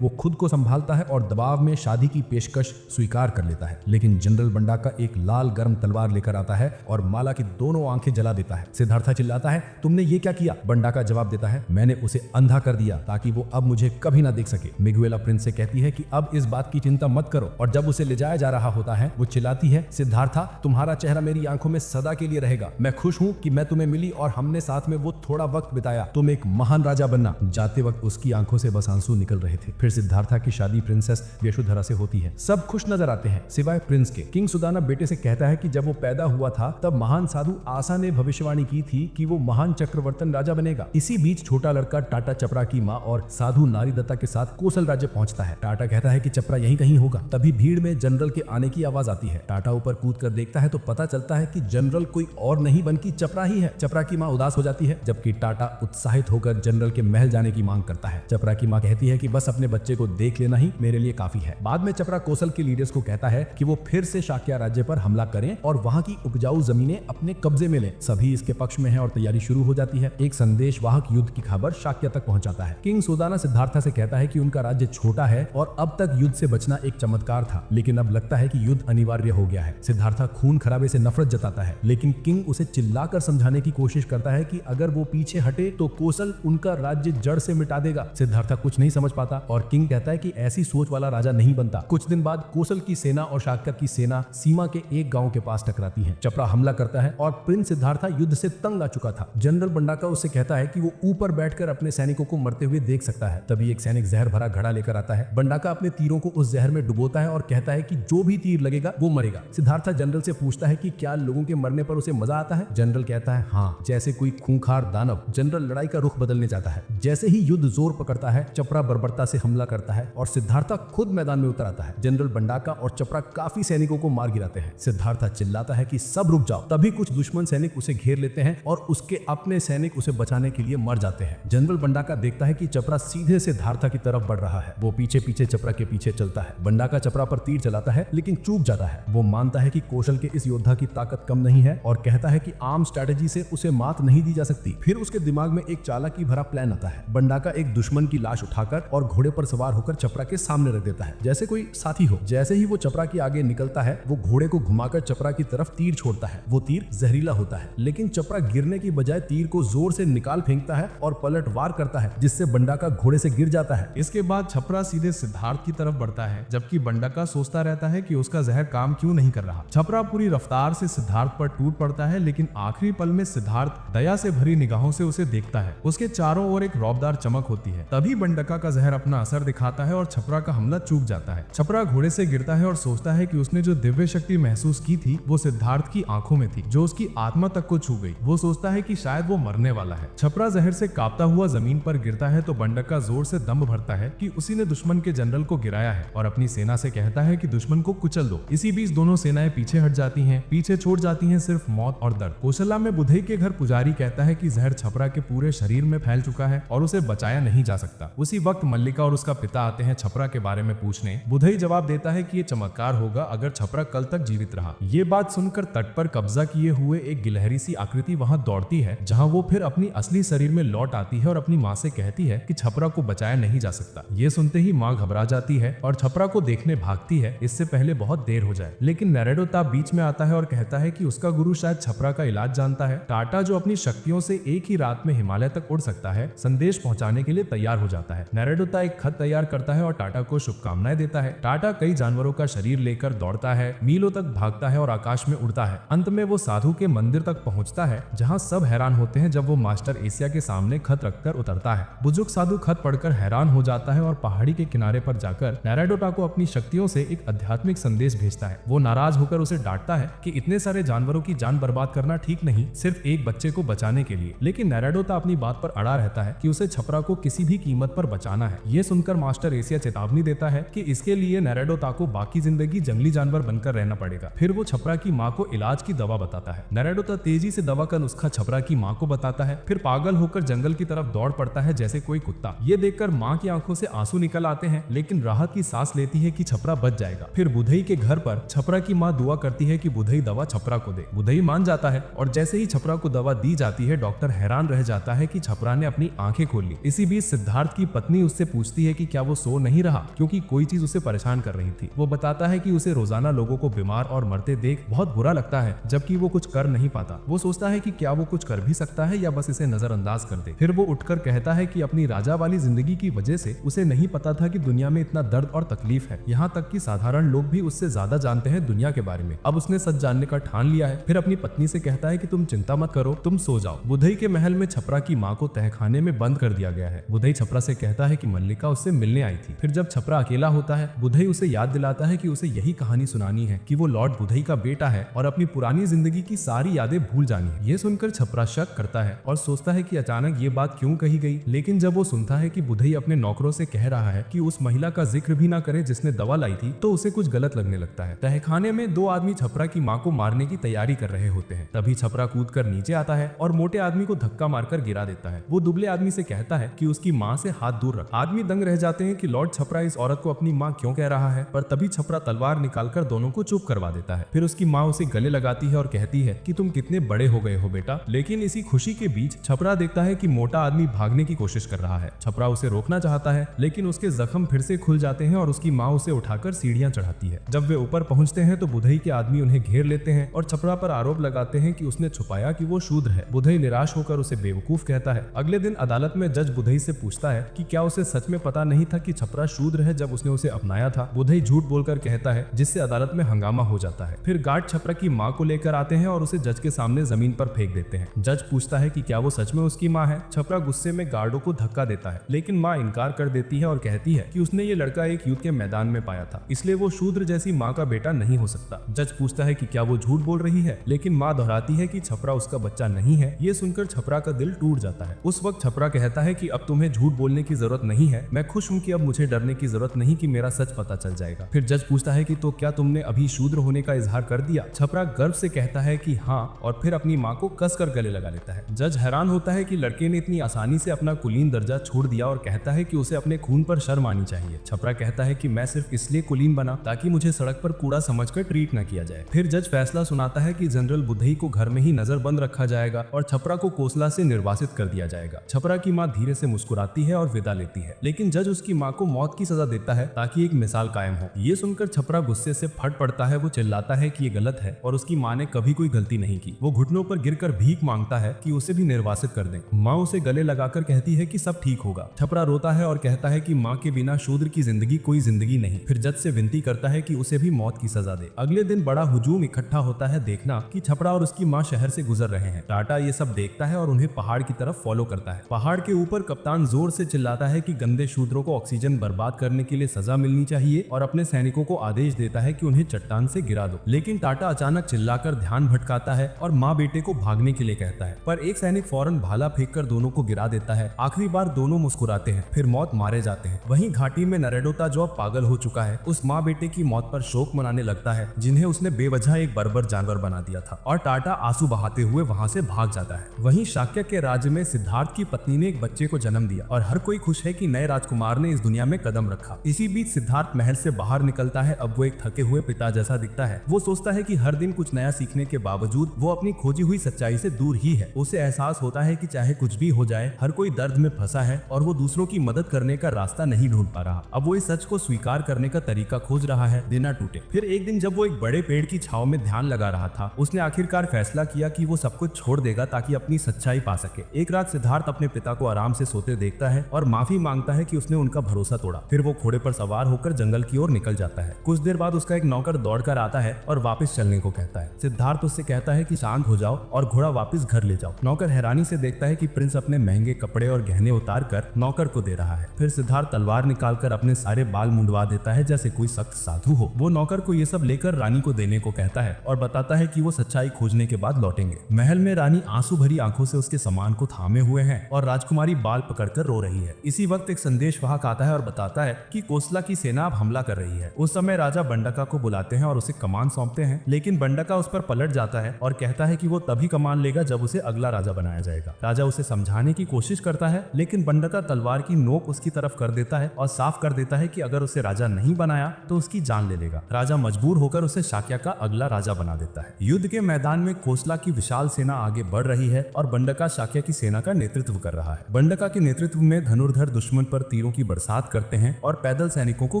वो खुद को संभालता है और दबाव में शादी की पेशकश स्वीकार कर लेता है। लेकिन जनरल बंडाका एक लाल गर्म तलवार लेकर आता है और माला की दोनों आंखें जला देता है। सिद्धार्थ चिल्लाता है, तुमने ये क्या किया? बंडाका जवाब देता है, मैंने उसे अंधा कर दिया ताकि वो अब मुझे कभी ना देख सके। मिगवेला प्रिंस से कहती है कि अब इस बात की चिंता मत करो, और जब उसे ले जाया जा रहा होता है वो चिल्लाती है, सिद्धार्थ तुम्हारा चेहरा मेरी आंखों में सदा के लिए रहेगा। मैं खुश हूँ कि मैं तुम्हें मिली और हमने साथ में वो थोड़ा वक्त बिताया। तुम एक महान राजा बनना। जाते वक्त उसकी आंखों से बस आंसू निकल रहे थे। फिर सिद्धार्थ की शादी प्रिंसेस यशोधरा से होती है। सब खुश नजर आते हैं सिवाय प्रिंस के। किंग सुदाना बेटे से कहता है कि जब वो पैदा हुआ था तब महान साधु आसा ने भविष्यवाणी की थी कि वो महान चक्रवर्तन राजा बनेगा। इसी बीच छोटा लड़का टाटा चपरा की माँ और साधु नारीदत्ता के साथ कोसल राज्य पहुंचता है। टाटा कहता है कि चपरा यहीं कहीं होगा। तभी भीड़ में जनरल के आने की आवाज आती है। टाटा ऊपर कूद कर देखता है तो पता चलता है कि जनरल कोई और नहीं बल्कि चपरा ही है। चपरा की माँ उदास हो जाती है, जबकि टाटा उत्साहित होकर जनरल के महल जाने की मांग करता है। चपरा की माँ कहती है कि बस अपने बच्चे को देख लेना ही मेरे लिए काफी है। बाद में चपरा कोसल के लीडर्स को कहता है कि वो फिर से शाक्या राज्य पर हमला करें और वहां की उपजाऊ जमीनें अपने कब्जे में लें। सभी इसके पक्ष में हैं और तैयारी शुरू हो जाती है। एक संदेश वाहक युद्ध की खबर शाक्या तक पहुंचाता है। किंग सुदाना सिद्धार्थ से कहता है कि उनका राज्य छोटा है और अब तक युद्ध से बचना एक चमत्कार था, लेकिन अब लगता है कि युद्ध अनिवार्य हो गया है। सिद्धार्थ खून खराबे से नफरत जताता है, लेकिन किंग उसे चिल्लाकर समझाने की कोशिश करता है कि अगर वो पीछे हटे तो कोसल उनका राज्य जड़ से मिटा देगा। सिद्धार्थ कुछ नहीं समझ पाता और किंग कहता है कि ऐसी सोच वाला राजा नहीं बनता। कुछ दिन बाद कोसल की सेना और शाक्या की सेना सीमा के एक गांव के पास टकराती है। चपरा हमला करता है और प्रिंस सिद्धार्थ युद्ध से तंग आ चुका था। जनरल बंडाका उससे कहता है कि वो ऊपर बैठकर अपने सैनिकों को मरते हुए देख सकता है। तभी एक सैनिक जहर भरा घड़ा लेकर आता है। बंडाका अपने तीरों को उस जहर में डुबोता है और कहता है कि जो भी तीर लगेगा वो मरेगा। सिद्धार्थ जनरल से पूछता है कि क्या लोगों के मरने पर उसे मजा आता है? जनरल कहता है हाँ, जैसे कोई खूंखार दानव। जनरल लड़ाई का रुख बदलने चाहता है। जैसे ही युद्ध जोर पकड़ता है चपरा बर्बरता से हमला करता है और सिद्धार्थ खुद मैदान में उतर आता है। जनरल बंडाका और चपरा काफी सैनिकों को मार गिराते हैं। सिद्धार्थ चिल्लाता है कि सब रुक जाओ। तभी कुछ दुश्मन सैनिक उसे घेर लेते हैं और उसके अपने सैनिक उसे बचाने के लिए मर जाते हैं। जनरल बंडाका देखता है कि चपरा सीधे सिद्धार्थ की तरफ बढ़ रहा है। वो पीछे पीछे चपरा के पीछे चलता है। बंडाका चपरा पर तीर चलाता है लेकिन चूक जाता है। वो मानता है कि कौशल के इस योद्धा की ताकत कम नहीं है और कहता है कि आम स्ट्रेटेजी से उसे मात नहीं दी जा सकती। फिर उसके दिमाग में एक चालाकी भरा प्लान आता है। बंडाका एक दुश्मन की लाश उठाकर और घोड़े पर सवार होकर चपरा के सामने रख देता है जैसे कोई साथी हो। जैसे ही वो चपरा के आगे निकलता है वो घोड़े को घुमाकर चपरा की तरफ तीर छोड़ता है। वो तीर जहरीला होता है, लेकिन चपरा गिरने की बजाय तीर को जोर से निकाल फेंकता है और पलटवार करता है, जिससे बंडाका घोड़े से गिर जाता है। इसके बाद छपरा सीधे सिद्धार्थ की तरफ बढ़ता है, जबकि बंडाका सोचता रहता है कि उसका जहर काम क्यों नहीं कर रहा। छपरा पूरी रफ्तार से सिद्धार्थ पर टूट पड़ता है, लेकिन आखिरी पल में सिद्धार्थ दया से भरी निगाहों से उसे देखता है। उसके चारों ओर एक रौबदार चमक होती है। तभी बंडाका का जहर अपना असर दिखाता है और छपरा का हमला चूक जाता है। छपरा घोड़े से गिरता है और सोचता है कि उसने जो दिव्य शक्ति महसूस की थी वो सिद्धार्थ की आंखों में थी, जो उसकी आत्मा तक को छू गई। वो सोचता है कि शायद वो मरने वाला है। छपरा जहर से कांपता हुआ जमीन पर गिरता है तो बंडाका जोर से दम भरता है कि उसी ने दुश्मन के जनरल को गिराया है और अपनी सेना से कहता है कि दुश्मन को कुचल दो। इसी बीच दोनों सेनाएं पीछे हट जाती हैं। पीछे छोड़ जाती हैं सिर्फ मौत और दर्द। कौशल्या में बुधई के घर पुजारी कहता है कि जहर छपरा के पूरे शरीर में फैल चुका है और उसे बचाया नहीं जा सकता। उसी वक्त मल्लिका और उसका पिता आते हैं छपरा के बारे में पूछने। बुधई जवाब देता है कि ये चमत्कार होगा अगर छपरा कल तक जीवित रहा। ये बात सुनकर तट पर कब्जा किए हुए एक गिलहरी सी आकृति वहां दौड़ती है, जहां वो फिर अपनी असली शरीर में लौट आती है और अपनी माँ से कहती है कि छपरा को बचाया नहीं जा सकता। ये सुनते ही माँ घबरा जाती है और छपरा को देखने भागती है, इससे पहले बहुत देर हो जाए। लेकिन नैरेडोता बीच में आता है और कहता है कि उसका गुरु शायद छपरा का इलाज जानता है। टाटा जो अपनी शक्तियों से एक ही रात में हिमालय तक उड़ सकता है, संदेश पहुंचाने के लिए तैयार हो जाता है। नैरेडोता एक खत तैयार करता है और टाटा को शुभकामनाएं देता है। टाटा कई जानवरों का शरीर लेकर दौड़ता है, मीलों तक भागता है और आकाश में उड़ता है। अंत में वो साधु के मंदिर तक पहुंचता है, जहां सब हैरान होते हैं जब वो मास्टर एशिया के सामने खत रखकर उतरता है। बुजुर्ग साधु खत पढ़कर हैरान हो जाता है और पहाड़ी के किनारे पर जाकर नैरेडोटा को अपनी शक्तियों से एक आध्यात्मिक संदेश भेजता है। वो नाराज होकर उसे डांटता है कि इतने सारे जानवरों की जान बर्बाद करना ठीक नहीं, सिर्फ एक बच्चे को बचाने के लिए। लेकिन नैरेडोता अपनी बात पर अड़ा रहता है कि उसे छपरा को किसी भी कीमत पर बचाना है। ये सुनकर मास्टर एशिया चेतावनी देता है कि इसके लिए नैरेडोता को बाकी जिंदगी जंगली जानवर बनकर रहना पड़ेगा। फिर वो छपरा की माँ को इलाज की दवा बताता है। नैरेडोता तेजी से दवा का नुस्खा छपरा की माँ को बताता है, फिर पागल होकर जंगल की तरफ दौड़ पड़ता है जैसे कोई कुत्ता। ये देखकर माँ की आंखों से आंसू निकल आते हैं, लेकिन राहत की सांस लेती है कि छपरा बच जाएगा। फिर बुधई के घर पर छपरा की माँ दुआ करती है कि बुधई दवा छपरा को दे। बुधई मान जाता है और जैसे ही छपरा को दवा दी जाती है डॉक्टर हैरान रह जाता है कि छपरा ने अपनी आंखें खोल ली। इसी बीच सिद्धार्थ की पत्नी उससे पूछती है कि क्या वो सो नहीं रहा, क्योंकि कोई चीज उसे परेशान कर रही थी। वो बताता है कि उसे रोजाना लोगों को बीमार और मरते देख बहुत बुरा लगता है, जबकि वो कुछ कर नहीं पाता। वो सोचता है कि क्या वो कुछ कर भी सकता है या बस इसे नजरअंदाज कर दे। फिर वो उठकर कहता है कि अपनी राजा वाली जिंदगी की वजह से उसे नहीं पता था कि दुनिया में इतना दर्द और तकलीफ है। यहाँ तक कि साधारण लोग भी उससे ज्यादा जानते हैं दुनिया के बारे में। अब उसने सच जानने का ठान लिया है। फिर अपनी पत्नी से कहता है कि तुम चिंता मत करो, तुम सो जाओ। बुधई के महल में छपरा की माँ को तहखाने में बंद कर दिया गया है। बुधई छपरा से कहता है कि मल्लिका उससे मिलने आई थी। फिर जब छपरा अकेला होता है, बुधई उसे याद दिलाता है कि उसे यही कहानी सुनानी है कि वो लॉर्ड बुधई का बेटा है और अपनी पुरानी जिंदगी की सारी यादें भूल जानी है। ये सुनकर छपरा शक करता है और सोचता है कि अचानक ये बात क्यों कही गई। लेकिन जब वो सुनता है कि बुधई अपने नौकरों से कह रहा है कि उस महिला का जिक्र भी ना करे जिसने दवा लाई थी, तो उसे कुछ गलत लगने लगता है। तहखाने में दो आदमी छपरा की माँ को मारने की तैयारी कर रहे होते हैं। तभी छपरा कूद कर नीचे आता है और मोटे आदमी को धक्का मारकर गिरा देता है। वो दुबले आदमी से कहता है कि उसकी माँ से हाथ दूर रख। आदमी दंग रह जाते हैं कि लॉर्ड छपरा इस औरत को अपनी माँ क्यों कह रहा है, पर तभी छपरा तलवार निकालकर दोनों को चुप करवा देता है। फिर उसकी माँ उसे गले लगाती है और कहती है कि तुम कितने बड़े हो गए हो बेटा। लेकिन इसी खुशी के बीच छपरा देखता है कि मोटा आदमी भागने की कोशिश कर रहा है। छपरा उसे रोकना चाहता है, लेकिन उसके जख्म फिर से खुल जाते हैं और उसकी माँ उसे उठाकर सीढ़ियां चढ़ाती है। जब वे ऊपर पहुंचते हैं तो बुधई के आदमी उन्हें घेर लेते हैं और छपरा पर आरोप लगाते हैं कि उसने छुपाया कि वो शूद्र है। बुधई निराश होकर उसे बेवकूफ कहता है। अगले दिन अदालत में जज बुधई से पूछता है कि क्या उसे सच में पता नहीं था कि छपरा शूद्र है जब उसने उसे अपनाया था। बुधई झूठ बोलकर कहता है, जिससे अदालत में हंगामा हो जाता है। फिर गार्ड छपरा की माँ को लेकर आते हैं और उसे जज के सामने जमीन पर फेंक देते हैं। जज पूछता है कि क्या वो सच में उसकी माँ है। छपरा गुस्से में गार्डों को धक्का देता है, लेकिन माँ इनकार कर देती है और कहती है कि उसने ये लड़का एक युद्ध के मैदान में पाया था, इसलिए वो शूद्र जैसी माँ का बेटा नहीं हो सकता। जज पूछता है कि क्या वो झूठ बोल रही है, लेकिन माँ दोहराती है कि छपरा उसका बच्चा नहीं है। ये सुनकर छपरा का दिल टूट जाता है। उस वक्त छपरा कहता है कि अब तुम्हें झूठ बोलने की जरूरत नहीं है, मैं खुश हूँ कि अब मुझे डरने की जरूरत नहीं कि मेरा सच पता चल जाएगा। फिर जज पूछता है कि तो क्या तुमने अभी शूद्र होने का इजहार कर दिया। छपरा गर्व से कहता है कि हाँ, और फिर अपनी माँ को कसकर गले लगा लेता है। जज हैरान होता है कि लड़के ने इतनी आसानी से अपना कुलीन दर्जा छोड़ दिया और कहता है कि उसे अपने खून पर शर्म आनी चाहिए। छपरा कहता है कि मैं सिर्फ इसलिए कुलीन बना ताकि मुझे सड़क पर कूड़ा समझकर ट्रीट न किया जाए। फिर जज फैसला सुनाता है कि जनरल बुधई को घर में ही नजरबंद रखा जाएगा और छपरा को कोसला से निर्वासित कर दिया जाएगा। छपरा की माँ धीरे से मुस्कुराती है और विदा लेती है, लेकिन जज उसकी माँ को मौत की सजा देता है ताकि एक मिसाल कायम हो। ये सुनकर छपरा गुस्से से फट पड़ता है। वो चिल्लाता है कि ये गलत है और उसकी माँ ने कभी कोई गलती नहीं की। वो घुटनों पर गिरकर भीख मांगता है कि उसे भी निर्वासित कर दें। माँ उसे गले लगाकर कहती है कि सब ठीक होगा। छपरा रोता है और कहता है कि माँ के बिना शूद्र की जिंदगी कोई जिंदगी नहीं। फिर जज से विनती करता है कि उसे भी मौत की सजा दे। अगले दिन बड़ा हुजूम इकट्ठा होता है देखना कि छपरा और उसकी माँ शहर से गुजर रहे हैं। टाटा ये सब देखता है और उन्हें पहाड़ की तरफ फॉलो करता है। पहाड़ के ऊपर कप्तान जोर से चिल्लाता है कि गंदे शूद्रों को ऑक्सीजन बर्बाद करने के लिए सजा मिलनी चाहिए और अपने सैनिकों को आदेश देता है कि उन्हें चट्टान से गिरा दो। लेकिन टाटा अचानक चिल्लाकर ध्यान भटकाता है और माँ बेटे को भागने के लिए कहता है, पर एक सैनिक फौरन भाला फेंककर दोनों को गिरा देता है। आखिरी बार दोनों मुस्कुराते हैं, फिर मौत मारे जाते हैं। वहीं घाटी में नरेडोता जो पागल हो चुका है, उस माँ बेटे की मौत पर शोक मनाने लगता है जिन्हें उसने बेवजह एक बर्बर जानवर बना दिया था, और टाटा आंसू बहाते हुए वहां से भाग जाता है। वहीं शाक्य के राज्य में सिद्धार्थ की पत्नी ने एक बच्चे को जन्म दिया और हर कोई खुश है कि नए राजकुमार ने इस दुनिया में कदम रखा। इसी बीच सिद्धार्थ महल से बाहर निकलता है। अब वो एक थके हुए पिता जैसा दिखता है। वो सोचता है कि हर दिन कुछ नया सीखने के बावजूद वो अपनी खोजी हुई सच्चाई से दूर ही है। उसे एहसास होता है कि चाहे कुछ भी हो जाए, हर कोई दर्द में फंसा है और वो दूसरों की मदद करने का रास्ता नहीं ढूंढ पा रहा। अब वो इस सच को स्वीकार करने का तरीका खोज रहा है, बिना टूटे। फिर एक दिन जब वो एक बड़े पेड़ की छाव में ध्यान लगा रहा था, उसने आखिरकार फैसला किया कि वो सब कुछ छोड़ देगा ताकि अपनी सच्चाई पा सके। एक रात सिद्धार्थ अपने पिता को आराम से सोते देखता है और माफी मांगता है कि उसने उनका भरोसा तोड़ा। फिर वो घोड़े पर सवार होकर जंगल की ओर निकल जाता है। कुछ देर बाद उसका एक नौकर दौड़कर आता है और वापस चलने को कहता है। सिद्धार्थ उससे कहता है कि शांत हो जाओ और घोड़ा वापस घर ले जाओ। नौकर हैरानी से देखता है कि प्रिंस अपने महंगे कपड़े और गहने उतार कर नौकर को दे रहा है। फिर सिद्धार्थ तलवार निकालकर अपने सारे बाल मुंडवा देता है जैसे कोई सख्त साधु हो। वो नौकर को ये सब लेकर रानी को देने को कहता है और बताता है कि वो सच्चाई खोजने के बाद लौटेंगे। महल में रानी आंसू भरी आंखों से उसके सामान को थामे हुए हैं और राजकुमारी बाल पकड़कर रो रही है। इसी वक्त एक संदेश वाहक आता है और बताता है कि कोसला की सेना अब हमला कर रही है। उस समय राजा बंडका को बुलाते हैं और उसे कमान सौंपते हैं, लेकिन बंडका उस पर पलट जाता है और कहता है कि वो तभी कमान लेगा जब उसे अगला राजा बनाया जाएगा। राजा उसे समझाने की कोशिश करता है, लेकिन बंडका तलवार की नोक उसकी तरफ कर देता है और साफ कर देता है कि अगर उसे राजा नहीं बनाया तो उसकी जान ले लेगा। राजा मजबूर होकर उसे शाक्य का अगला राजा बना देता है। युद्ध के मैदान में कोसला की विशाल सेना आगे बढ़ रही है और बंडका शाक्य की सेना का नेतृत्व कर रहा है। बंडका के नेतृत्व में धनुर्धर दुश्मन पर तीरों की बरसात करते हैं और पैदल सैनिकों को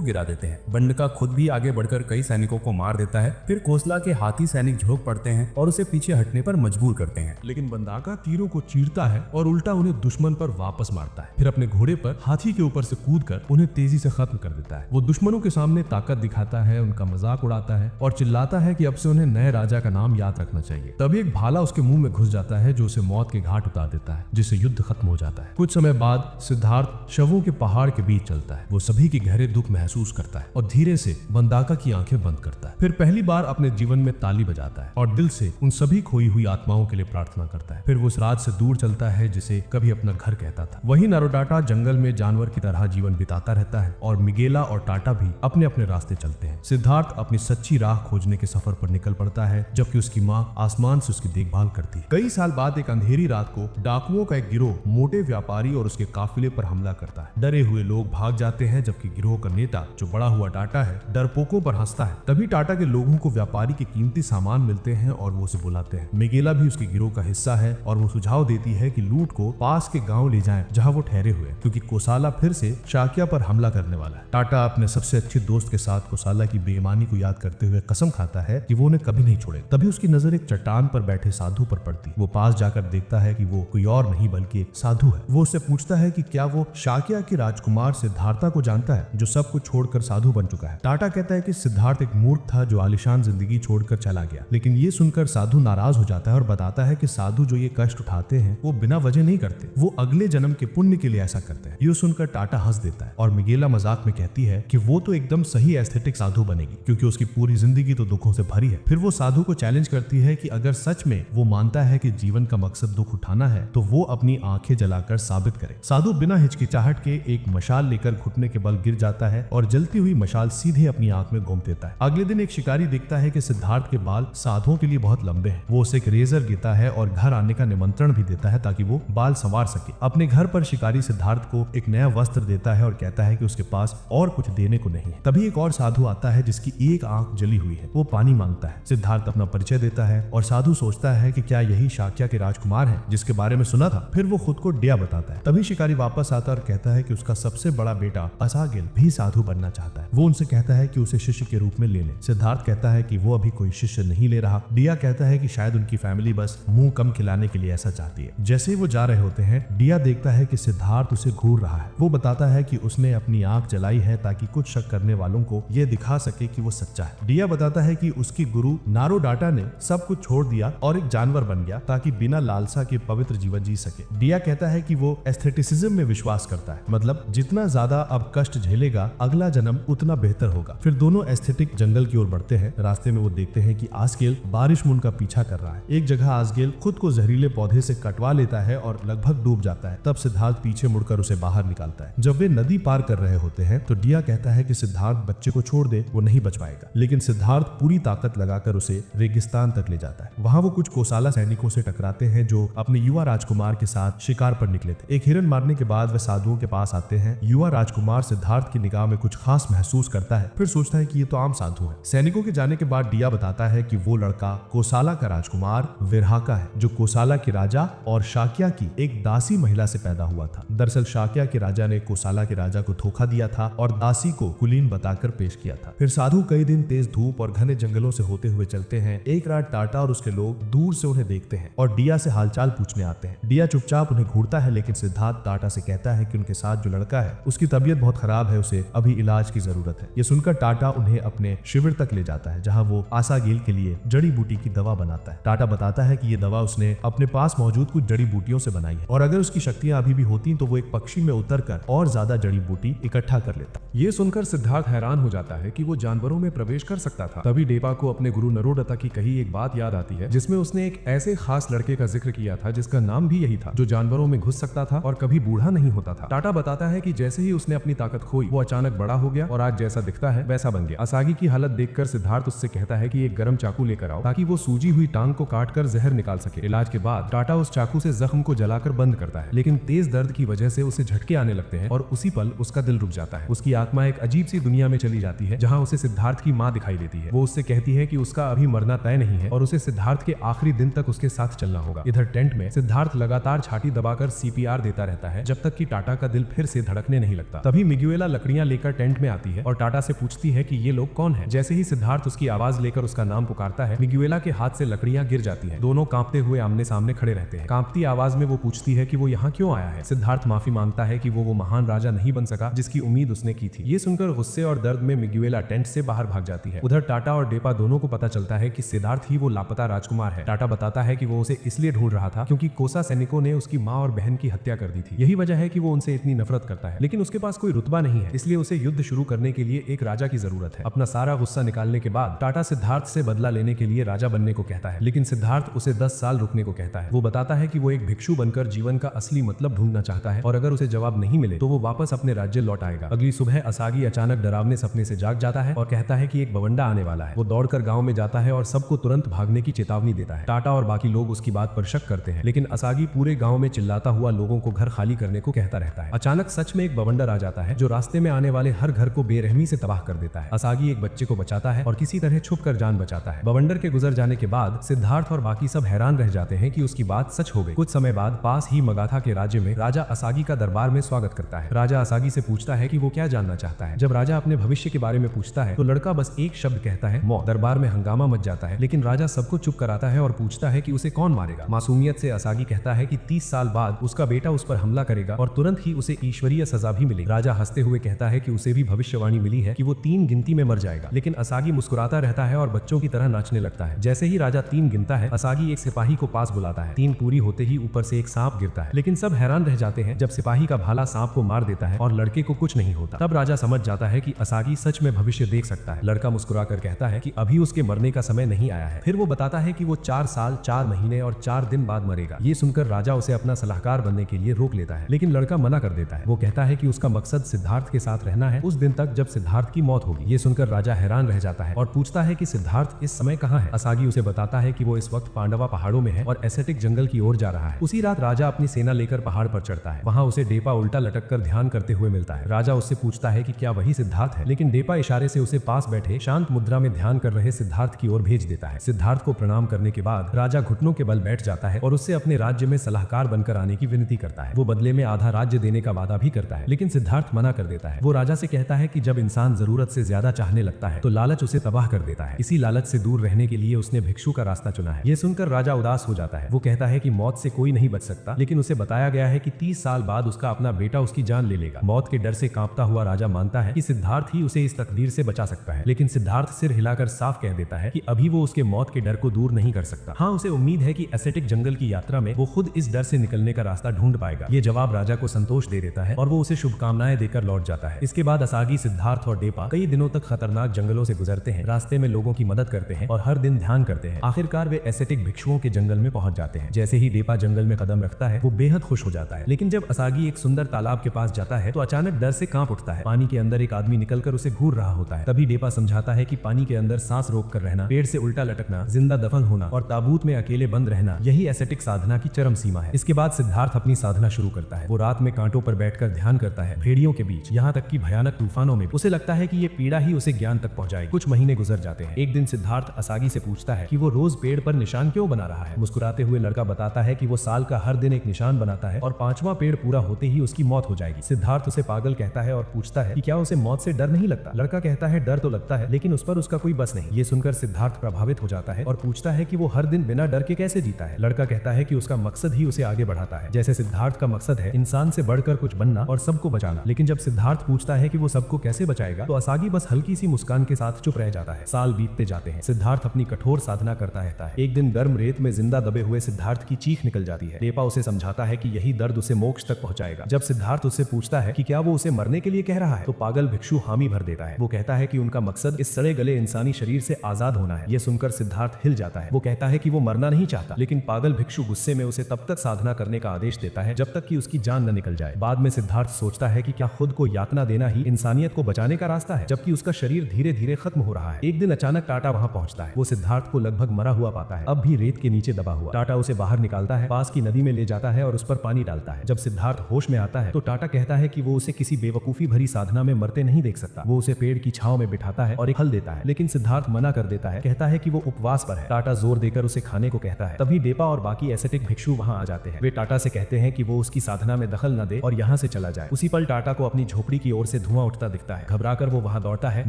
गिरा देते हैं। बंडका खुद भी आगे बढ़कर कई सैनिकों को मार देता है। फिर कोसला के हाथी सैनिक झोंक पड़ते हैं और उसे पीछे हटने पर मजबूर करते हैं। लेकिन बंदाका तीरों को चीरता है और उल्टा उन्हें दुश्मन पर वापस मारता है। फिर अपने घोड़े पर हाथी के ऊपर से कूदकर उन्हें तेजी से खत्म कर देता है। वो दुश्मनों के सामने ताकत दिखाता है, उनका मजाक उड़ाता है और चिल्लाता है कि अब से उन्हें नए राजा का नाम याद रखना चाहिए। तभी एक भाला उसके मुंह में घुस जाता है जो उसे मौत के घाट उतार देता है, जिससे युद्ध खत्म हो जाता है। कुछ समय बाद सिद्धार्थ शवों के पहाड़ के बीच चलता है। वो सभी के गहरे दुख महसूस करता है और धीरे से बंदाका की आंखें बंद करता है। फिर पहली बार अपने जीवन में ताली बजाता है और दिल से उन सभी खोई हुई आत्माओं के लिए प्रार्थना करता है। फिर वो उस राज से दूर चलता है जिसे कभी अपना घर कहता था। वही नारुडाटा जंगल में जानवर की तरह जीवन बिताता रहता है और मिगेला और टाटा भी अपने अपने रास्ते चलते हैं। सिद्धार्थ अपनी सच्ची राह खोजने के सफर पर निकल पड़ता है, जबकि उसकी माँ आसमान से उसकी देखभाल करती है। कई साल बाद एक अंधेरी रात को डाकुओं का एक गिरोह मोटे व्यापारी और उसके काफिले पर हमला करता है। डरे हुए लोग भाग जाते हैं, जबकि गिरोह का नेता जो बड़ा हुआ टाटा है डरपोकों पर हंसता है। तभी टाटा के लोगों को व्यापारी के कीमती सामान मिलते हैं और वो उसे बुलाते हैं। मिगेला भी उसके गिरोह का हिस्सा है और वो सुझाव देती है कि लूट को पास के गांव ले जाएं जहां वो ठहरे हुए हैं, क्योंकि कोसाला फिर से शाक्या पर हमला करने वाला है। टाटा अपने सबसे अच्छे दोस्त के साथ कोसाला की बेईमानी को याद करते हुए कसम खाता है कि वो उन्हें कभी नहीं छोड़े। तभी उसकी नजर एक चट्टान पर बैठे साधु पर पड़ती। वो पास जाकर देखता है कि वो कोई और नहीं बल्कि एक साधु है। वो उससे पूछता है कि क्या वो शाक्या के राजकुमार सिद्धार्था को जानता है जो सब कुछ छोड़कर साधु बन चुका है। टाटा कहता है कि सिद्धार्थ एक मूर्ख था जो आलिशान जिंदगी छोड़कर चला गया। लेकिन ये सुनकर साधु नाराज हो जाता है और बताता है कि साधु जो ये कष्ट उठाते हैं वो बिना वजह नहीं करते, वो अगले जन्म के पुण्य के लिए ऐसा करते हैं। ये सुनकर टाटा हंस देता है और मिगेला मजाक में कहती है कि वो तो एकदम सही एस्थेटिक साधु बनेगी क्योंकि उसकी पूरी जिंदगी तो दुखों से भरी है। फिर वो साधु को चैलेंज करती है कि अगर सच में वो मानता है कि जीवन का मकसद दुख उठाना है तो वो अपनी आंखें जलाकर साबित करे। साधु बिना हिचकिचाहट के एक मशाल लेकर घुटने के बल गिर जाता है और जलती हुई मशाल सीधे अपनी आंख में घूम देता है। अगले दिन एक शिकारी देखता है कि सिद्धार्थ के बाल साधुओं के लिए बहुत लंबे हैं। वो उसे एक रेजर देता है और घर आने का निमंत्रण भी देता है ताकि वो बाल संवार सके। अपने घर पर शिकारी सिद्धार्थ को एक नया वस्त्र देता है और कहता है कि उसके पास और कुछ देने को नहीं है। तभी एक और साधु आता है जिसकी एक आंख जली हुई है। वो पानी मांगता है। सिद्धार्थ अपना परिचय देता है और साधु सोचता है कि क्या यही शाक्या के राजकुमार हैं जिसके बारे में सुना था। फिर वो खुद को डिया बताता है। तभी शिकारी वापस आता और कहता है कि उसका सबसे बड़ा बेटा असागिल भी साधु बनना चाहता है। वो उनसे कहता है कि उसे शिष्य के रूप में ले ले। सिद्धार्थ कहता है कि वो अभी कोई शिष्य नहीं ले रहा। डिया कहता है कि शायद उनकी फैमिली बस मुंह कम खिलाने के लिए ऐसा चाहती है। जैसे ही वो जा रहे होते हैं डिया देखता है कि सिद्धार्थ उसे घूर रहा है। वो बताता है कि उसने अपनी आंख जलाई है ताकि कुछ शक करने वालों को ये दिखा सके कि वो सच्चा है। डिया बताता है कि उसकी गुरु नारुडाटा ने सब कुछ छोड़ दिया और एक जानवर बन गया ताकि बिना लालसा के पवित्र जीवन जी सके। डिया कहता है कि वो एस्थेटिसिज्म में विश्वास करता है, मतलब जितना ज्यादा अब कष्ट झेलेगा अगला जन्म उतना बेहतर होगा। फिर दोनों एस्थेटिक जंगल की ओर बढ़ते हैं। रास्ते में वो देखते हैं कि आजगेल बारिश में उनका पीछा कर रहा है। एक जगह आजगेल खुद को जहरीले पौधे से कटवा लेता है और लगभग डूब जाता है। तब सिद्धार्थ पीछे मुड़कर उसे बाहर निकालता है। जब वे नदी पार कर रहे होते हैं तो डिया कहता है कि सिद्धार्थ बच्चे को छोड़ दे, वो नहीं बच पाएगा। लेकिन सिद्धार्थ पूरी ताकत लगाकर उसे रेगिस्तान तक ले जाता है। वहां वो कुछ कोसाला सैनिकों से टकराते हैं जो अपने युवा राजकुमार के साथ शिकार पर निकले थे। एक हिरन मारने के बाद वे साधुओं के पास आते हैं। युवा राजकुमार सिद्धार्थ की निगाह में कुछ खास महसूस करता है, फिर सोचता है कि ये तो आम साधु है। सैनिकों के जाने के बाद डिया बताता है कि वो लड़का कोसाला का राजकुमार विरहाका है जो कोसाला के राजा और शाक्या की एक दासी महिला से पैदा हुआ था। दरअसल शाक्या के राजा ने कोसाला के राजा को धोखा दिया था और दासी को कुलीन बताकर पेश किया था। फिर साधु कई दिन तेज धूप और घने जंगलों से होते हुए चलते हैं। एक रात टाटा और उसके लोग दूर से उन्हें देखते हैं और डिया से हालचाल पूछने आते हैं। डिया चुपचाप उन्हें घूरता है, लेकिन सिद्धार्थ टाटा से कहता है कि उनके साथ जो लड़का है उसकी तबीयत बहुत खराब है, उसे अभी इलाज की जरूरत है। ये सुनकर टाटा उन्हें अपने शिविर तक ले जाता है जहाँ वो आसागेल के लिए जड़ी बूटी की दवा बनाता है। टाटा बताता है कि ये दवा उसने अपने पास मौजूद कुछ जड़ी बूटियों से बनाई है और अगर उसकी शक्तियां अभी भी होती तो वो एक पक्षी में उतरकर और ज्यादा जड़ी बूटी इकट्ठा कर लेता। ये सुनकर सिद्धार्थ हैरान हो जाता है कि वो जानवरों में प्रवेश कर सकता था। तभी डेपा को अपने गुरु नरोडता की कही एक बात याद आती है जिसमें उसने एक ऐसे खास लड़के का जिक्र किया था जिसका नाम भी यही था, जो जानवरों में घुस सकता था और कभी बूढ़ा नहीं होता था। टाटा बताता है कि जैसे ही उसने अपनी ताकत खोई वो अचानक बड़ा हो गया और आज जैसा दिखता है वैसा बन गया। असागी की हालत देखकर सिद्धार्थ उससे कहता है कि एक गर्म चाकू लेकर आओ ताकि वो सूजी हुई टांग को काटकर जहर निकाल सके। इलाज के बाद टाटा उस चाकू से जख्म को जलाकर बंद करता है, लेकिन तेज दर्द की वजह से उसे झटके आने लगते हैं और उसी पल उसका दिल रुक जाता है। उसकी आत्मा एक अजीब सी दुनिया में चली जाती है जहाँ उसे सिद्धार्थ की माँ दिखाई देती है। वो उससे कहती है कि उसका अभी मरना तय नहीं है और उसे सिद्धार्थ के आखिरी दिन तक उसके साथ चलना होगा। इधर टेंट में सिद्धार्थ लगातार छाती दबाकर CPR देता रहता है जब तक कि टाटा का दिल फिर से धड़कने नहीं लगता। तभी मिगुएला लकड़ियां लेकर टेंट में आती है और टाटा से पूछती है कि ये लोग कौन हैं। जैसे ही सिद्धार्थ उसकी आवाज लेकर उसका नाम पुकारता है, मिगुएला के हाथ से लकड़ियां गिर जाती हैं। दोनों कांपते हुए आमने सामने खड़े रहते हैं। कांपती आवाज में वो पूछती है कि वो यहाँ क्यों आया है। सिद्धार्थ माफी मांगता है कि वो महान राजा नहीं बन सका जिसकी उम्मीद उसने की थी। ये सुनकर गुस्से और दर्द में मिगुएला टेंट से बाहर भाग जाती है। उधर टाटा और डेपा दोनों को पता चलता है कि सिद्धार्थ ही वो लापता राजकुमार है। टाटा बताता है कि वो उसे इसलिए ढूंढ रहा था क्योंकि कोसा सैनिकों ने उसकी माँ और बहन की हत्या कर दी थी। यही वजह है कि वो उनसे इतनी नफरत करता है, लेकिन उसके पास कोई रुतबा नहीं है, इसलिए उसे युद्ध शुरू करने के लिए एक राजा की जरूरत है। अपना सारा गुस्सा निकालने के बाद टाटा सिद्धार्थ से बदला लेने के लिए राजा बनने को कहता है, लेकिन सिद्धार्थ उसे 10 साल रुकने को कहता है। वो बताता है कि वो एक भिक्षु बनकर जीवन का असली मतलब ढूंढना चाहता है और अगर उसे जवाब नहीं मिले तो वो वापस अपने राज्य लौट आएगा। अगली सुबह असागी अचानक डरावने सपने से जाग जाता है और कहता है कि एक बवंडा आने वाला है। वो दौड़कर गांव में जाता है और सबको तुरंत भागने की चेतावनी देता है। टाटा और बाकी लोग उसकी बात पर शक करते हैं, लेकिन असागी पूरे गांव में चिल्लाता हुआ लोगों को घर खाली करने को कहता रहता है। अचानक सच में एक बवंडर आ जाता है जो रास्ते में आने वाले हर घर को बेरहमी से तबाह कर देता है। असागी एक बच्चे को बचाता है और किसी तरह छुपकर जान बचाता है। बवंडर के गुजर जाने के बाद सिद्धार्थ और बाकी सब हैरान रह जाते हैं कि उसकी बात सच हो गई। कुछ समय बाद पास ही मगाथा के राज्य में राजा असागी का दरबार में स्वागत करता है। राजा असागी से पूछता है कि वो क्या जानना चाहता है। जब राजा अपने भविष्य के बारे में पूछता है तो लड़का बस एक शब्द कहता है, मौत। दरबार में हंगामा मच जाता है, लेकिन राजा सबको चुप कराता है और पूछता है कि उसे कौन मारेगा। मासूमियत से असागी कहता है कि 30 साल बाद उसका बेटा उस पर हमला करेगा और तुरंत ही उसे ईश्वरीय सजा भी मिलेगी। राजा हंसते हुए कहता है कि उसे भी भविष्यवाणी मिली है कि वो 3 गिनती में मर जाएगा, लेकिन असागी मुस्कुराता रहता है और बच्चों की तरह नाचने लगता है। जैसे ही राजा 3 गिनता है, असागी एक सिपाही को पास बुलाता है। 3 पूरी होते ही ऊपर से एक सांप गिरता है, लेकिन सब हैरान रह जाते हैं जब सिपाही का भाला सांप को मार देता है और लड़के को कुछ नहीं होता। तब राजा समझ जाता है कि असागी सच में भविष्य देख सकता है। लड़का मुस्कुराकर कहता है कि अभी उसके मरने का समय नहीं आया है। फिर वो बताता है कि वो 4 साल 4 महीने और 4 दिन बाद मरेगा। ये सुनकर राजा उसे अपना सलाहकार बनने के लिए रोक लेता है, लेकिन लड़का मना कर देता है। वो कहता है कि उसका मकसद सिद्धार्थ के साथ रहना है उस दिन तक जब सिद्धार्थ की मौत होगी। ये सुनकर राजा हैरान रह जाता है और पूछता है कि सिद्धार्थ इस समय कहाँ है। असागी उसे बताता है कि वो इस वक्त पांडवा पहाड़ों में है और एसेटिक जंगल की ओर जा रहा है। उसी रात राजा अपनी सेना लेकर पहाड़ पर चढ़ता है। वहाँ उसे डेपा उल्टा लटक कर ध्यान करते हुए मिलता है। राजा उससे पूछता है कि क्या वही सिद्धार्थ है, लेकिन डेपा इशारे से उसे पास बैठे शांत मुद्रा में ध्यान कर रहे सिद्धार्थ की ओर भेज देता है। सिद्धार्थ को प्रणाम करने के बाद राजा घुटनों के बल बैठ जाता है और उससे अपने राज्य में सलाहकार बनकर आने की विनती करता है। वो बदले में आधा राज्य देने का वादा भी करता है, लेकिन सिद्धार्थ मना कर देता है। वो राजा से कहता है कि जब इंसान जरूरत से ज्यादा चाहने लगता है तो लालच उसे तबाह कर देता है। इसी लालच से दूर रहने के लिए उसने भिक्षु का रास्ता चुना है। ये सुनकर राजा उदास हो जाता है। वो कहता है कि मौत से कोई नहीं बच सकता, लेकिन उसे बताया गया है कि 30 साल बाद उसका अपना बेटा उसकी जान ले लेगा। मौत के डर से कांपता हुआ राजा मानता है कि सिद्धार्थ ही उसे इस तकदीर से बचा सकता है, लेकिन सिद्धार्थ सिर हिलाकर साफ कह देता है कि अभी वो उसके मौत के डर को दूर नहीं कर सकता। हाँ, उसे उम्मीद है कि एसेटिक जंगल की यात्रा में वो खुद इस डर से निकलने का रास्ता ढूंढ पाएगा। ये जवाब राजा को संतोष दे देता है और वो उसे शुभकामनाएं देकर लौट जाता है। इसके बाद असागी, सिद्धार्थ और डेपा कई दिनों तक खतरनाक जंगलों से गुजरते हैं, रास्ते में लोगों की मदद करते हैं और हर दिन ध्यान करते हैं। आखिरकार वे एसेटिक भिक्षुओं के जंगल में पहुंच जाते हैं। जैसे ही डेपा जंगल में कदम रखता है वो बेहद खुश हो जाता है, लेकिन जब असागी एक सुंदर तालाब के पास जाता है तो अचानक डर से कांप उठता है। पानी के अंदर एक आदमी निकलकर उसे घूर रहा होता है। तभी डेपा समझाता है कि पानी के अंदर सांस रोक कर रहना, पेड़ से उल्टा लटकना, जिंदा दफन होना और ताबूत में अकेले बंद रहना, यही एसेटिक साधना की चरम सीमा है। इसके बाद सिद्धार्थ अपनी साधना शुरू करता है। वो रात में कांटों पर बैठकर ध्यान करता है, भेड़ियों के बीच, यहाँ तक कि भयानक तूफानों में। उसे लगता है कि ये पीड़ा ही उसे ज्ञान तक पहुंचाएगी। कुछ महीने गुजर जाते हैं। एक दिन सिद्धार्थ असागी से पूछता है कि वो रोज पेड़ पर निशान क्यों बना रहा है। मुस्कुराते हुए लड़का बताता है कि वो साल का हर दिन एक निशान बनाता है और 5वां पेड़ पूरा होते ही उसकी मौत हो जाएगी। सिद्धार्थ उसे पागल कहता है और पूछता है कि क्या उसे मौत से डर नहीं लगता। लड़का कहता है डर तो लगता है, लेकिन उस पर उसका कोई बस नहीं। ये सुनकर सिद्धार्थ प्रभावित हो जाता है और पूछता है कि वो हर दिन बिना डर के कैसे जीता है। लड़का कहता है कि उसका मकसद ही उसे आगे बढ़ाता है। जैसे सिद्धार्थ का मकसद है इंसान से बढ़कर कुछ बनना और सबको बचाना। लेकिन जब सिद्धार्थ पूछता है कि वो सबको कैसे बचाएगा तो असागी बस हल्की सी मुस्कान के साथ चुप रह जाता है। साल बीतते जाते हैं। सिद्धार्थ अपनी कठोर साधना करता रहता है। एक दिन गर्म रेत में जिंदा दबे हुए सिद्धार्थ की चीख निकल जाती है। डेपा उसे समझाता है कि यही दर्द उसे मोक्ष तक पहुंचाएगा। जब सिद्धार्थ उससे पूछता है कि क्या वो उसे मरने के लिए कह रहा है तो पागल भिक्षु हामी भर देता है। वो कहता है कि उनका मकसद इस सड़े गले इंसानी शरीर से आजाद होना है। ये सुनकर सिद्धार्थ हिल जाता है। वो कहता है कि वो मरना नहीं चाहता, लेकिन पागल भिक्षु गुस्से में उसे तब तक साधना करने का आदेश देता है जब तक कि उसकी जान न निकल जाए। बाद में सिद्धार्थ सोचता है कि क्या खुद को यातना देना ही इंसानियत को बचाने का रास्ता है, जबकि उसका शरीर धीरे धीरे खत्म हो रहा है। एक दिन अचानक टाटा वहां पहुंचता है। वो सिद्धार्थ को लगभग मरा हुआ पाता है, अब भी रेत के नीचे दबा हुआ। टाटा उसे बाहर निकालता है, पास की नदी में ले जाता है और उस पर पानी डालता है। जब सिद्धार्थ होश में आता है तो टाटा कहता है कि वो उसे किसी बेवकूफी भरी साधना में मरते नहीं देख सकता। वो उसे पेड़ की छांव में बिठाता है और एक फल देता है, लेकिन सिद्धार्थ मना कर देता है, कहता है कि वो उपवास पर है। टाटा जोर देकर उसे खाने को कहता है। तभी डेपा और बाकी एसेटिक भिक्षु वहां आ जाते हैं। वे टाटा से कहते हैं कि वो उसकी साधना में दखल न दे और यहाँ से चला जाए। उसी पल टाटा को अपनी झोपड़ी की ओर से धुआं उठता दिखता है। घबराकर वो वहां दौड़ता है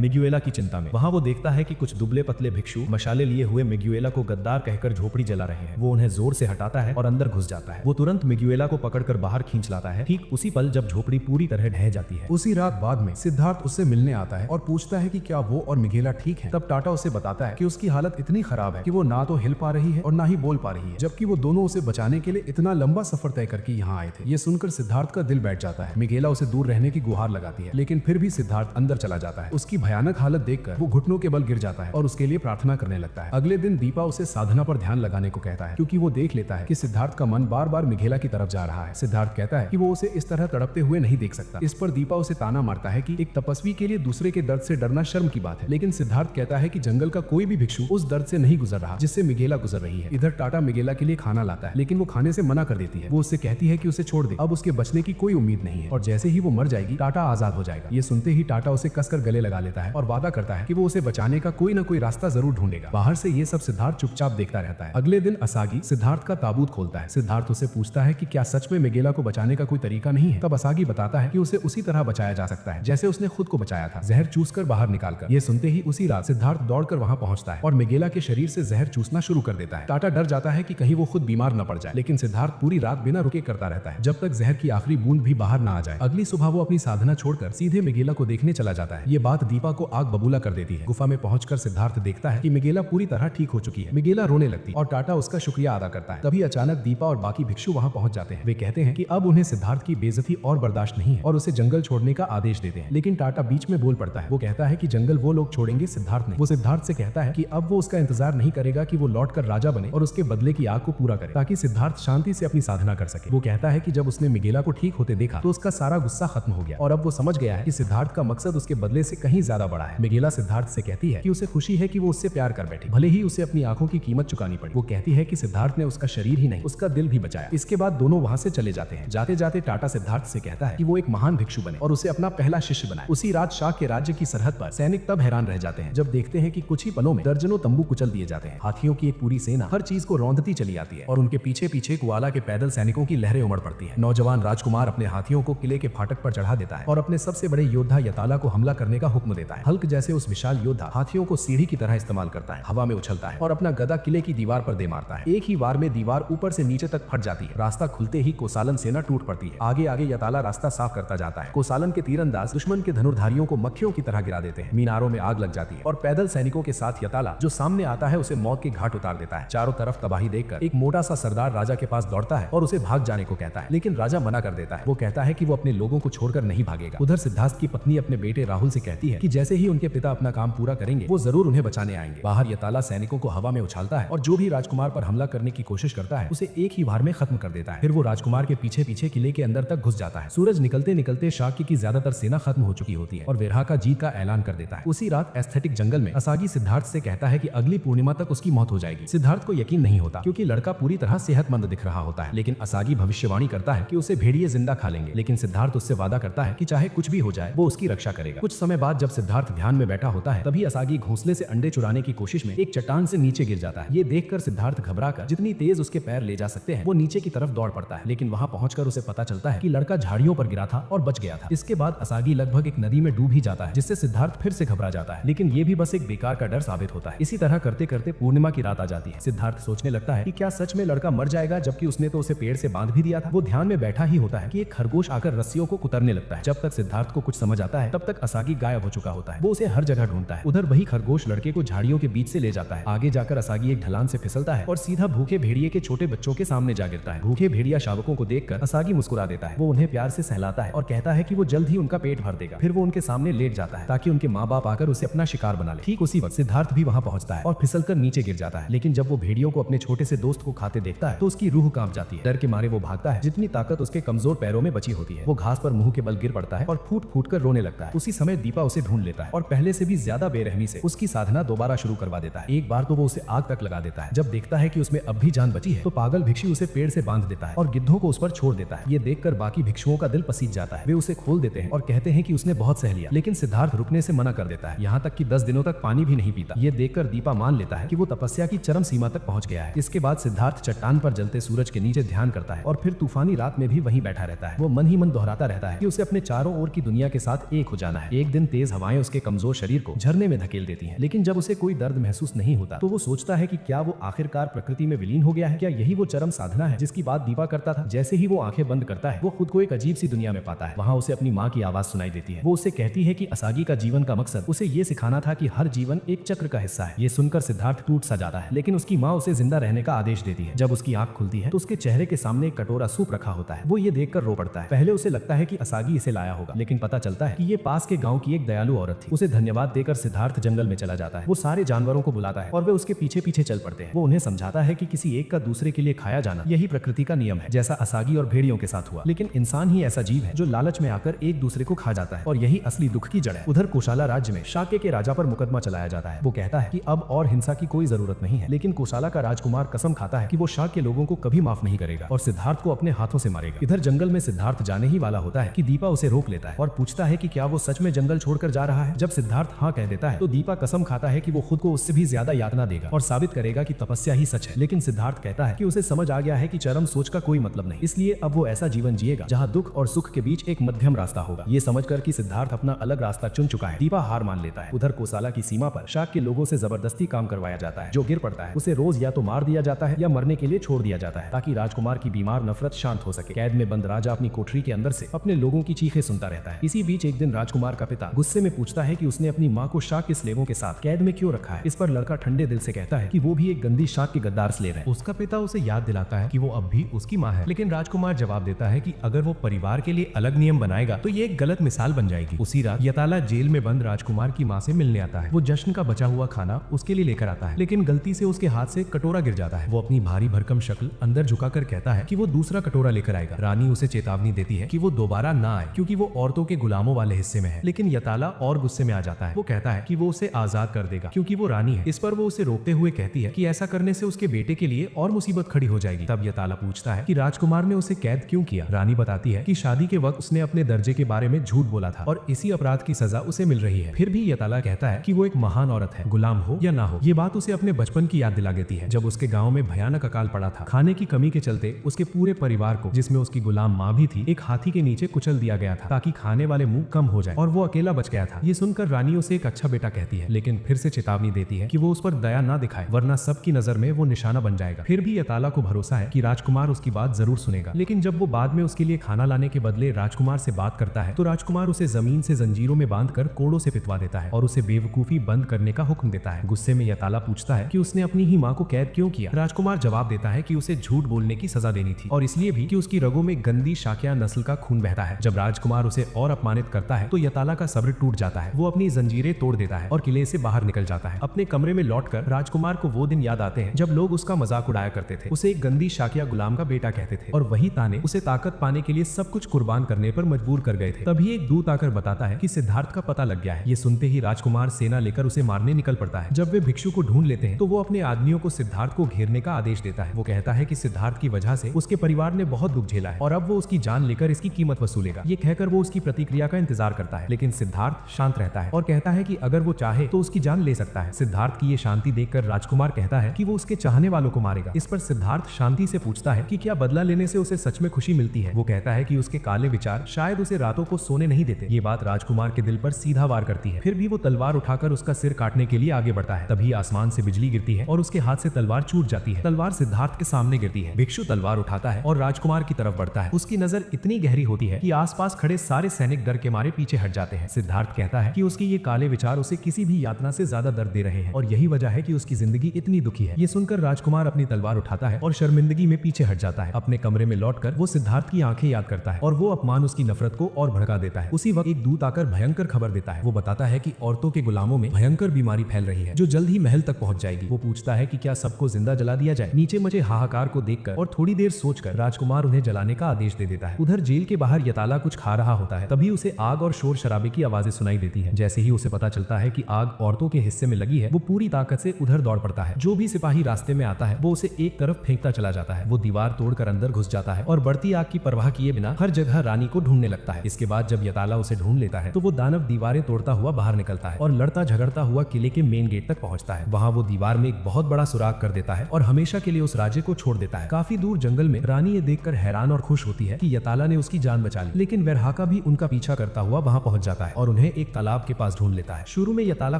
मिग्युएला की चिंता में। वहां वो देखता है कि कुछ दुबले पतले भिक्षु मशाले लिए हुए मिग्युएला को गद्दार कहकर झोपड़ी जला रहे हैं। वो उन्हें जोर से हटाता है और अंदर घुस जाता है। वो तुरंत मिग्युएला को पकड़कर बाहर खींच लाता है। ठीक उसी पल जब झोपड़ी पूरी तरह ढह जाती है। उसी रात बाद में सिद्धार्थ उससे मिलने आता है और पूछता है कि क्या वो और मिगेला ठीक है। तब टाटा उसे बताता है कि उसकी हालत इतनी खराब है कि वो ना तो हिल पा रही है और ना ही बोल पा रही है, जबकि वो दोनों उसे बचाने के लिए इतना लंबा सफर तय करके यहाँ आए थे। ये सुनकर सिद्धार्थ का दिल बैठ जाता है। मिगेला उसे दूर रहने की गुहार लगाती है, लेकिन फिर भी सिद्धार्थ अंदर चला जाता है। उसकी भयानक हालत देखकर वो घुटनों के बल गिर जाता है और उसके लिए प्रार्थना करने लगता है। अगले दिन दीपा उसे साधना पर ध्यान लगाने को कहता है, क्योंकि वो देख लेता है कि सिद्धार्थ का मन बार बार मिगेला की तरफ जा रहा है। सिद्धार्थ कहता है कि वो उसे इस तरह तड़पते हुए नहीं देख सकता। इस पर दीपा उसे ताना मारता है कि एक तपस्वी के लिए दूसरे के दर्द से डरना शर्म की बात है। लेकिन सिद्धार्थ कहता है कि जंगल का कोई भी भिक्षु उस दर्द से नहीं गुजर रहा जिससे मिगेला गुजर रही है। इधर टाटा मिगेला के लिए खाना लाता है, लेकिन वो खाने से मना कर देती है। वो उससे कहती है कि उसे छोड़ दे, अब उसके बचने की कोई उम्मीद नहीं है और जैसे ही वो मर जाएगी टाटा आजाद हो जाएगा। ये सुनते ही टाटा उसे कसकर गले लगा लेता है और वादा करता है कि वो उसे बचाने का कोई न कोई रास्ता जरूर ढूंढेगा। बाहर से ये सब सिद्धार्थ चुपचाप देखता रहता है। अगले दिन असागी सिद्धार्थ का ताबूत खोलता है। सिद्धार्थ उसे पूछता है कि क्या सच में मिगेला को बचाने का कोई तरीका नहीं है। तब असागी बताता है कि उसे उसी तरह बचाया जा सकता है जैसे उसने खुद को बचाया था, जहर चूसकर बाहर निकालकर। ये सुनते ही उसी रात सिद्धार्थ दौड़कर वहां पहुंचता है और मिगेला के शरीर से जहर चूसना शुरू कर देता है। टाटा डर जाता है कि कहीं वो खुद बीमार न पड़ जाए, लेकिन सिद्धार्थ पूरी रात बिना रुके करता रहता है जब तक जहर की आखिरी बूंद भी बाहर न आ जाए। अगली सुबह वो अपनी साधना छोड़कर सीधे मिगेला को देखने चला जाता है। ये बात दीपा को आग बबूला कर देती है। गुफा में पहुंचकर सिद्धार्थ देखता है कि मिगेला पूरी तरह ठीक हो चुकी है। मिगेला रोने लगती है और टाटा उसका शुक्रिया अदा करता है। तभी अचानक दीपा और बाकी भिक्षु वहां पहुंच जाते हैं। वे कहते हैं कि अब उन्हें सिद्धार्थ की बेइज्जती और बर्दाश्त नहीं है और उसे जंगल छोड़ने का आदेश देते हैं। लेकिन टाटा बीच में बोल पड़ता है। वो कहता है कि जंगल वो लोग छोड़ेंगे, सिद्धार्थ नहीं। वो सिद्धार्थ से कहता है कि अब वो उसका इंतजार नहीं करेगा कि वो लौटकर राजा बने और उसके बदले की आग को पूरा करे, ताकि सिद्धार्थ शांति से अपनी साधना कर सके। वो कहता है कि जब उसने मिगेला को ठीक होते देखा तो उसका सारा गुस्सा खत्म हो गया और अब वो समझ गया है कि सिद्धार्थ का मकसद उसके बदले से कहीं ज्यादा बड़ा है। मिगेला सिद्धार्थ से कहती है कि उसे खुशी है कि वो उससे प्यार कर बैठी, भले ही उसे अपनी आंखों की कीमत चुकानी पड़ी। वो कहती है कि सिद्धार्थ ने उसका शरीर ही नहीं उसका दिल भी बचाया। इसके बाद दोनों वहां से चले जाते हैं। जाते जाते टाटा सिद्धार्थ से कहता है कि वो एक महान भिक्षु बने और उसे अपना पहला शिष्य बनाए। उसी रात शाह के राज्य की सरहद पर सैनिक तब हैरान रह जाते हैं जब देखते हैं कि कुछ ही पलों में दर्जनों तंबू कुचल दिए जाते हैं। हाथियों की एक पूरी सेना हर चीज को रौंदती चली आती है और उनके पीछे पीछे कुआला के पैदल सैनिकों की लहरें उमड़ पड़ती है। नौजवान राजकुमार अपने हाथियों को किले के फाटक पर चढ़ा देता है और अपने सबसे बड़े योद्धा यताला को हमला करने का हुक्म देता है। हल्क जैसे उस विशाल योद्धा हाथियों को सीढ़ी की तरह इस्तेमाल करता है, हवा में उछलता है और अपना गदा किले की दीवार पर दे मारता है। एक ही वार में दीवार ऊपर से नीचे तक फट जाती है। रास्ता खुलते ही कोसालन सेना टूट पड़ती है। आगे आगे यताला रास्ता साफ करता जाता है। कोसालन के तीरंदाज दुश्मन के धनुर्धारियों को मक्खियों की तरह गिरा देते हैं। मीनारों में आग लग जाती है और पैदल सैनिकों के साथ यताला जो सामने आता है उसे मौत के घाट उतार देता है। चारों तरफ तबाही देखकर एक मोटा सा सरदार राजा के पास दौड़ता है और उसे भाग जाने को कहता है, लेकिन राजा मना कर देता है। वो कहता है कि वो अपने लोगों को छोड़कर नहीं भागेगा। उधर सिद्धार्थ की पत्नी अपने बेटे राहुल से कहती है कि जैसे ही उनके पिता अपना काम पूरा करेंगे वो जरूर उन्हें बचाने आएंगे। बाहर यताला सैनिकों को हवा में उछालता है और जो भी राजकुमार पर हमला करने की कोशिश करता है उसे एक ही वार में खत्म कर देता है। फिर वो राजकुमार के पीछे पीछे किले के अंदर तक घुस जाता है। सूरज निकलते निकलते शाक्य की ज्यादातर सेना खत्म हो चुकी होती है और विरहा का जीत का ऐलान कर देता है। उसी रात एस्थेटिक जंगल में असागी सिद्धार्थ से कहता है कि अगली पूर्णिमा तक उसकी मौत हो जाएगी। सिद्धार्थ को यकीन नहीं होता क्योंकि लड़का पूरी तरह सेहतमंद दिख रहा होता है, लेकिन असागी भविष्यवाणी करता है कि उसे भेड़िए जिंदा खा लेंगे। लेकिन सिद्धार्थ उससे वादा करता है कि चाहे कुछ भी हो जाए वो उसकी रक्षा करेगा। कुछ समय बाद जब सिद्धार्थ ध्यान में बैठा होता है तभी असागी घोंसले से अंडे चुराने की कोशिश में एक चट्टान से नीचे गिर जाता है। ये देखकर सिद्धार्थ घबराकर जितनी तेज उसके पैर ले जा सकते हैं वो नीचे की तरफ दौड़ पड़ता है, लेकिन वहां पहुंचकर उसे पता चलता है कि लड़का झाड़ियों पर गिरा था और बच गया था। इसके बाद असागी लगभग एक नदी में डूब ही जाता है, जिससे सिद्धार्थ फिर से घबरा जाता है, लेकिन ये भी बस एक बेकार का डर साबित होता है। इसी तरह करते करते पूर्णिमा की रात आ जाती है। सिद्धार्थ सोचने लगता है कि क्या सच में लड़का मर जाएगा, जबकि उसने तो उसे पेड़ से बांध भी दिया था। वो ध्यान में बैठा ही होता है कि एक खरगोश आकर रस्सियों को कुतरने लगता है। जब तक सिद्धार्थ को कुछ समझ आता है तब तक असागी गायब हो चुका होता है। वो उसे हर जगह ढूंढता है। उधर वही खरगोश लड़के को झाड़ियों के बीच से ले जाता है। आगे जाकर असागी एक ढलान से फिसलता है और सीधा भूखे भेड़िए के छोटे बच्चों के सामने जा गिरता है। भूखे भेड़िया शावकों को देखकर असागी मुस्कुरा देता है। वो उन्हें प्यार से सहलाता है और कहता है कि वो जल्द ही उनका पेट भर देगा। फिर वो उनके सामने लेट जाता है ताकि उनके माँ बाप आकर उसे अपना शिकार बना ले। ठीक उसी वक्त सिद्धार्थ भी वहां पहुंचता है और फिसलकर नीचे गिर जाता है। लेकिन जब वो भेड़ियों को अपने छोटे से दोस्त को खाते देखता है तो उसकी रूह कांप जाती है। डर के मारे वो भागता है जितनी ताकत उसके कमजोर पैरों में बची होती है। वो घास पर मुंह के बल गिर पड़ता है और फूट फूट कर रोने लगता है। उसी समय दीपा उसे ढूंढ लेता है और पहले से भी ज्यादा बेरहमी से उसकी साधना दोबारा शुरू करवा देता है। एक बार तो वो उसे आग तक लगा देता है। जब देखता है कि उसमें अब भी जान बची है तो पागल भिक्षु उसे पेड़ से बांध देता है और गिद्धों को उस पर छोड़ देता है। ये देखकर बाकी भिक्षुओं का दिल पसीज जाता है। वे उसे खोल देते हैं और कहते हैं कि उसने बहुत सह लिया, लेकिन सिद्धार्थ रुकने से मना कर देता है। यहाँ तक कि 10 दिनों तक पानी भी नहीं पीता। ये देखकर दीपा मान लेता है कि वो तपस्या की चरम सीमा तक पहुंच गया है। इसके बाद सिद्धार्थ चट्टान पर जलते सूरज के नीचे ध्यान करता है और फिर तूफानी रात में भी वहीं बैठा रहता है। वो मन ही मन दोहराता रहता है कि उसे अपने चारों ओर की दुनिया के साथ एक हो जाना है। एक दिन तेज हवाएं उसके कमजोर शरीर को झरने में धकेल देती हैं, लेकिन जब उसे कोई दर्द महसूस नहीं होता तो वो सोचता है कि क्या वो आखिरकार प्रकृति में विलीन हो गया है। क्या यही वो चरम साधना है जिसकी बात दीपा करता था। जैसे ही वो आंखें बंद करता है वो खुद को एक अजीब सी दुनिया में पाता है। वहाँ उसे अपनी माँ की आवाज सुनाई देती है। वो उसे कहती है कि असागी का जीवन का मकसद उसे ये सिखाना था कि हर जीवन एक चक्र का हिस्सा है। ये सुनकर सिद्धार्थ टूट सा जाता है, लेकिन उसकी माँ उसे जिंदा रहने का आदेश देती है। जब उसकी आंख खुलती है तो उसके चेहरे के सामने एक कटोरा सूप रखा होता है। वो ये देखकर रो पड़ता है। पहले उसे लगता है कि असागी इसे लाया होगा, लेकिन पता चलता है कि ये पास के गांव की एक दयालु औरत थी। उसे धन्यवाद देकर सिद्धार्थ जंगल में चला जाता है। वो सारे जानवरों को बुलाता है और वे उसके पीछे पीछे चल पड़ते हैं। वो उन्हें समझाता है कि किसी एक का दूसरे के लिए खाया जाना यही प्रकृति का नियम है, जैसा असागी और भेड़ियों के साथ हुआ। लेकिन इंसान ही ऐसा जीव है जो लालच में आकर एक दूसरे को खा जाता है, और यही असली दुख की जड़ है। उधर कोशाला राज्य में शाक्य के राजा पर मुकदमा चलाया जाता है। वो कहता है कि अब और हिंसा की कोई जरूरत नहीं है, लेकिन कोशाला का राजकुमार कसम खाता है कि वो शाक्य लोगों को कभी माफ नहीं करेगा और सिद्धार्थ को अपने हाथों से मारेगा। इधर जंगल में सिद्धार्थ जाने ही वाला होता है कि दीपा उसे रोक लेता है और पूछता है कि क्या वो सच में जंगल छोड़कर जा रहा है। जब सिद्धार्थ हाँ कह देता है तो दीपा कसम खाता है कि वो खुद को उससे भी ज्यादा यातना देगा और साबित करेगा कि तपस्या ही सच है। लेकिन सिद्धार्थ कहता है कि उसे समझ आ गया है कि चरम सोच का कोई मतलब नहीं, इसलिए अब वो ऐसा जीवन जिएगा जहाँ दुख और सुख के बीच एक मध्यम रास्ता होगा। ये समझकर कि सिद्धार्थ अपना अलग रास्ता चुन चुका है, दीपा हार मान लेता है। उधर कोसाला की सीमा पर शाक के लोगों से जबरदस्ती काम करवाया जाता है। जो गिर पड़ता है उसे रोज या तो मार दिया जाता है या मरने के लिए छोड़ दिया जाता है, ताकि राजकुमार की बीमार नफरत शांत हो सके। कैद में बंद राजा अपनी कोठरी के अंदर से अपने लोगों की चीखें सुनता रहता है। इसी बीच एक दिन राजकुमार का पिता गुस्से में पूछता है कि उसने अपनी माँ को शाक के स्लेवों के साथ कैद में क्यों रखा है। इस पर लड़का ठंडे दिल से कहता है कि वो भी एक गंदी शाक के गद्दार स्लेव है। उसका पिता उसे याद दिलाता है कि वो अब भी उसकी माँ है, लेकिन राजकुमार जवाब देता है कि अगर वो परिवार के लिए अलग नियम बनाएगा तो ये एक गलत मिसाल बन जाएगी। उसी रात यताला जेल में बंद राजकुमार की माँ से मिलने आता है। वो जश्न का बचा हुआ खाना उसके लिए लेकर आता है, लेकिन गलती से उसके हाथ से कटोरा गिर जाता है। वो अपनी भारी भरकम शक्ल अंदर झुकाकर कहता है कि वो दूसरा कटोरा लेकर आएगा। रानी उसे चेतावनी देती है कि वो दोबारा ना आए, क्योंकि वो औरतों के गुलामों वाले हिस्से में है। लेकिन यताला और गुस्से में आ जाता है। वो कहता है कि वो उसे आजाद कर देगा क्योंकि वो रानी है। इस पर वो उसे रोकते हुए कहती है कि ऐसा करने से उसके बेटे के लिए और मुसीबत खड़ी हो जाएगी। तब यताला पूछता है कि राजकुमार ने उसे कैद क्यों किया। रानी बताती है कि शादी के वक्त उसने अपने दर्जे के बारे में झूठ बोला था और इसी अपराध की सजा उसे मिल रही है। फिर भी यताला कहता है कि वो एक महान औरत है, गुलाम हो या ना हो। ये बात उसे अपने बचपन की याद दिला देती है, जब उसके गांव में भयानक अकाल पड़ा था। खाने की कमी के चलते उसके पूरे परिवार को, जिसमें उसकी गुलाम माँ भी थी, एक हाथी के नीचे कुचल दिया गया था ताकि खाने वाले मुंह कम हो जाए, और वो अकेला बच गया था। ये सुनकर रानी उसे एक अच्छा बेटा कहती है, लेकिन फिर से चेतावनी देती है कि वो उस पर दया ना दिखाए, वरना सबकी नजर में वो निशाना बन जाएगा। फिर भी यताला को भरोसा है कि राजकुमार उसकी बात जरूर सुनेगा। लेकिन जब वो बाद में उसके लिए खाना लाने के बदले राजकुमार से बात करता है तो राजकुमार उसे जमीन से जंजीरों में बांधकर कोड़ों से पिटवा देता है और उसे बेवकूफी बंद करने का हुक्म देता है। गुस्से में यताला पूछता है कि उसने अपनी ही माँ को कैद क्यों किया। राजकुमार जवाब देता है कि उसे झूठ बोलने की सजा देनी थी, और इसलिए भी कि उसकी रगों में गंदी शाक्या नस्ल का खून बहता है। जब राजकुमार उसे और अपमानित करता है तो यताला का सब्र टूट जाता है। वो अपनी जंजीरें तोड़ देता है और किले से बाहर निकल जाता है। अपने कमरे में लौटकर राजकुमार को वो दिन याद आते हैं जब लोग उसका मजाक उड़ाया करते थे, उसे एक गंदी शाक्या गुलाम का बेटा कहते थे, और वही ताने उसे ताकत पाने के लिए सब कुछ कुर्बान करने पर मजबूर कर गए थे। तभी एक दूत आकर बताता है कि सिद्धार्थ का पता लग गया है। ये सुनते ही राजकुमार सेना लेकर उसे मारने निकल पड़ता है। जब वे भिक्षु को ढूंढ लेते हैं तो वो अपने आदमियों को सिद्धार्थ को घेरने का आदेश देता है। वो कहता है कि सिद्धार्थ की वजह से उसके परिवार ने बहुत दुख झेला है और अब वो उसकी जान लेकर इसकी कीमत वसूलेगा। ये कहकर वो उसकी प्रतिक्रिया का इंतजार करता है, लेकिन सिद्धार्थ शांत रहता है और कहता है कि अगर वो चाहे तो उसकी जान ले सकता है। सिद्धार्थ की ये शांति देखकर राजकुमार कहता है कि वो उसके चाहने वालों को मारेगा। इस पर सिद्धार्थ शांति से पूछता है कि क्या बदला लेने से उसे सच में खुशी मिलती है। वो कहता है कि उसके काले विचार शायद उसे रातों को सोने नहीं देते। ये बात राजकुमार के दिल पर सीधा वार करती है। फिर भी वो तलवार उठाकर उसका सिर काटने के लिए आगे बढ़ता है। तभी आसमान से बिजली गिरती है और उसके हाथ से तलवार छूट जाती है। तलवार सिद्धार्थ के सामने गिरती है। भिक्षु तलवार उठाता है और राजकुमार की तरफ बढ़ता है। उसकी नजर इतनी गहरी होती है कि आसपास खड़े सारे सैनिक डर के मारे पीछे हट जाते हैं। सिद्धार्थ कहता है कि उसके ये काले विचार उसे किसी भी यातना से ज्यादा दर्द दे रहे हैं और यही वजह है कि उसकी जिंदगी इतनी दुखी है। ये सुनकर राजकुमार अपनी तलवार उठाता है और शर्मिंदगी में पीछे हट जाता है। अपने कमरे में लौटकर वो सिद्धार्थ की आंखें याद करता है और वो अपमान उसकी नफरत को और भड़का देता है। उसी वक्त एक दूत आकर भयंकर खबर देता है। वो बताता है कि औरतों के गुलामों में भयंकर बीमारी फैल रही है जो जल्द ही महल तक पहुंच जाएगी। वो पूछता है कि क्या सबको जिंदा जला दिया जाए। नीचे मचे हाहाकार को देखकर और थोड़ी देर सोचकर राजकुमार उन्हें जलाने का आदेश दे देता है। उधर जेल के बाहर यताला कुछ खा रहा होता है। तभी उसे आग और शोर शराबे की आवाजें सुनाई देती है। जैसे ही उसे पता चलता है कि आग औरतों के हिस्से में लगी है, वो पूरी ताकत से उधर दौड़ पड़ता है। जो भी सिपाही रास्ते में आता है वो उसे एक तरफ फेंकता चला जाता है। वो दीवार तोड़कर अंदर घुस जाता है और बढ़ती आग की परवाह किए बिना हर जगह रानी को ढूंढने लगता है। इसके बाद जब यताला उसे ढूंढ लेता है तो वो दानव दीवारें तोड़ता हुआ बाहर निकलता है और लड़ता झगड़ता हुआ किले के मेन गेट तक पहुंचता है। वहां वो दीवार में एक बहुत बड़ा सुराग कर देता है और हमेशा के लिए उस राज्य को छोड़ देता है। काफी दूर जंगल में रानी ये देखकर हैरान और खुश होती है कि यताला ने उसकी जान बचा ली, लेकिन वेरहाका भी उनका पीछा करता हुआ वहां पहुंच जाता है और उन्हें एक तालाब के पास ढूंढ लेता है। शुरू में यताला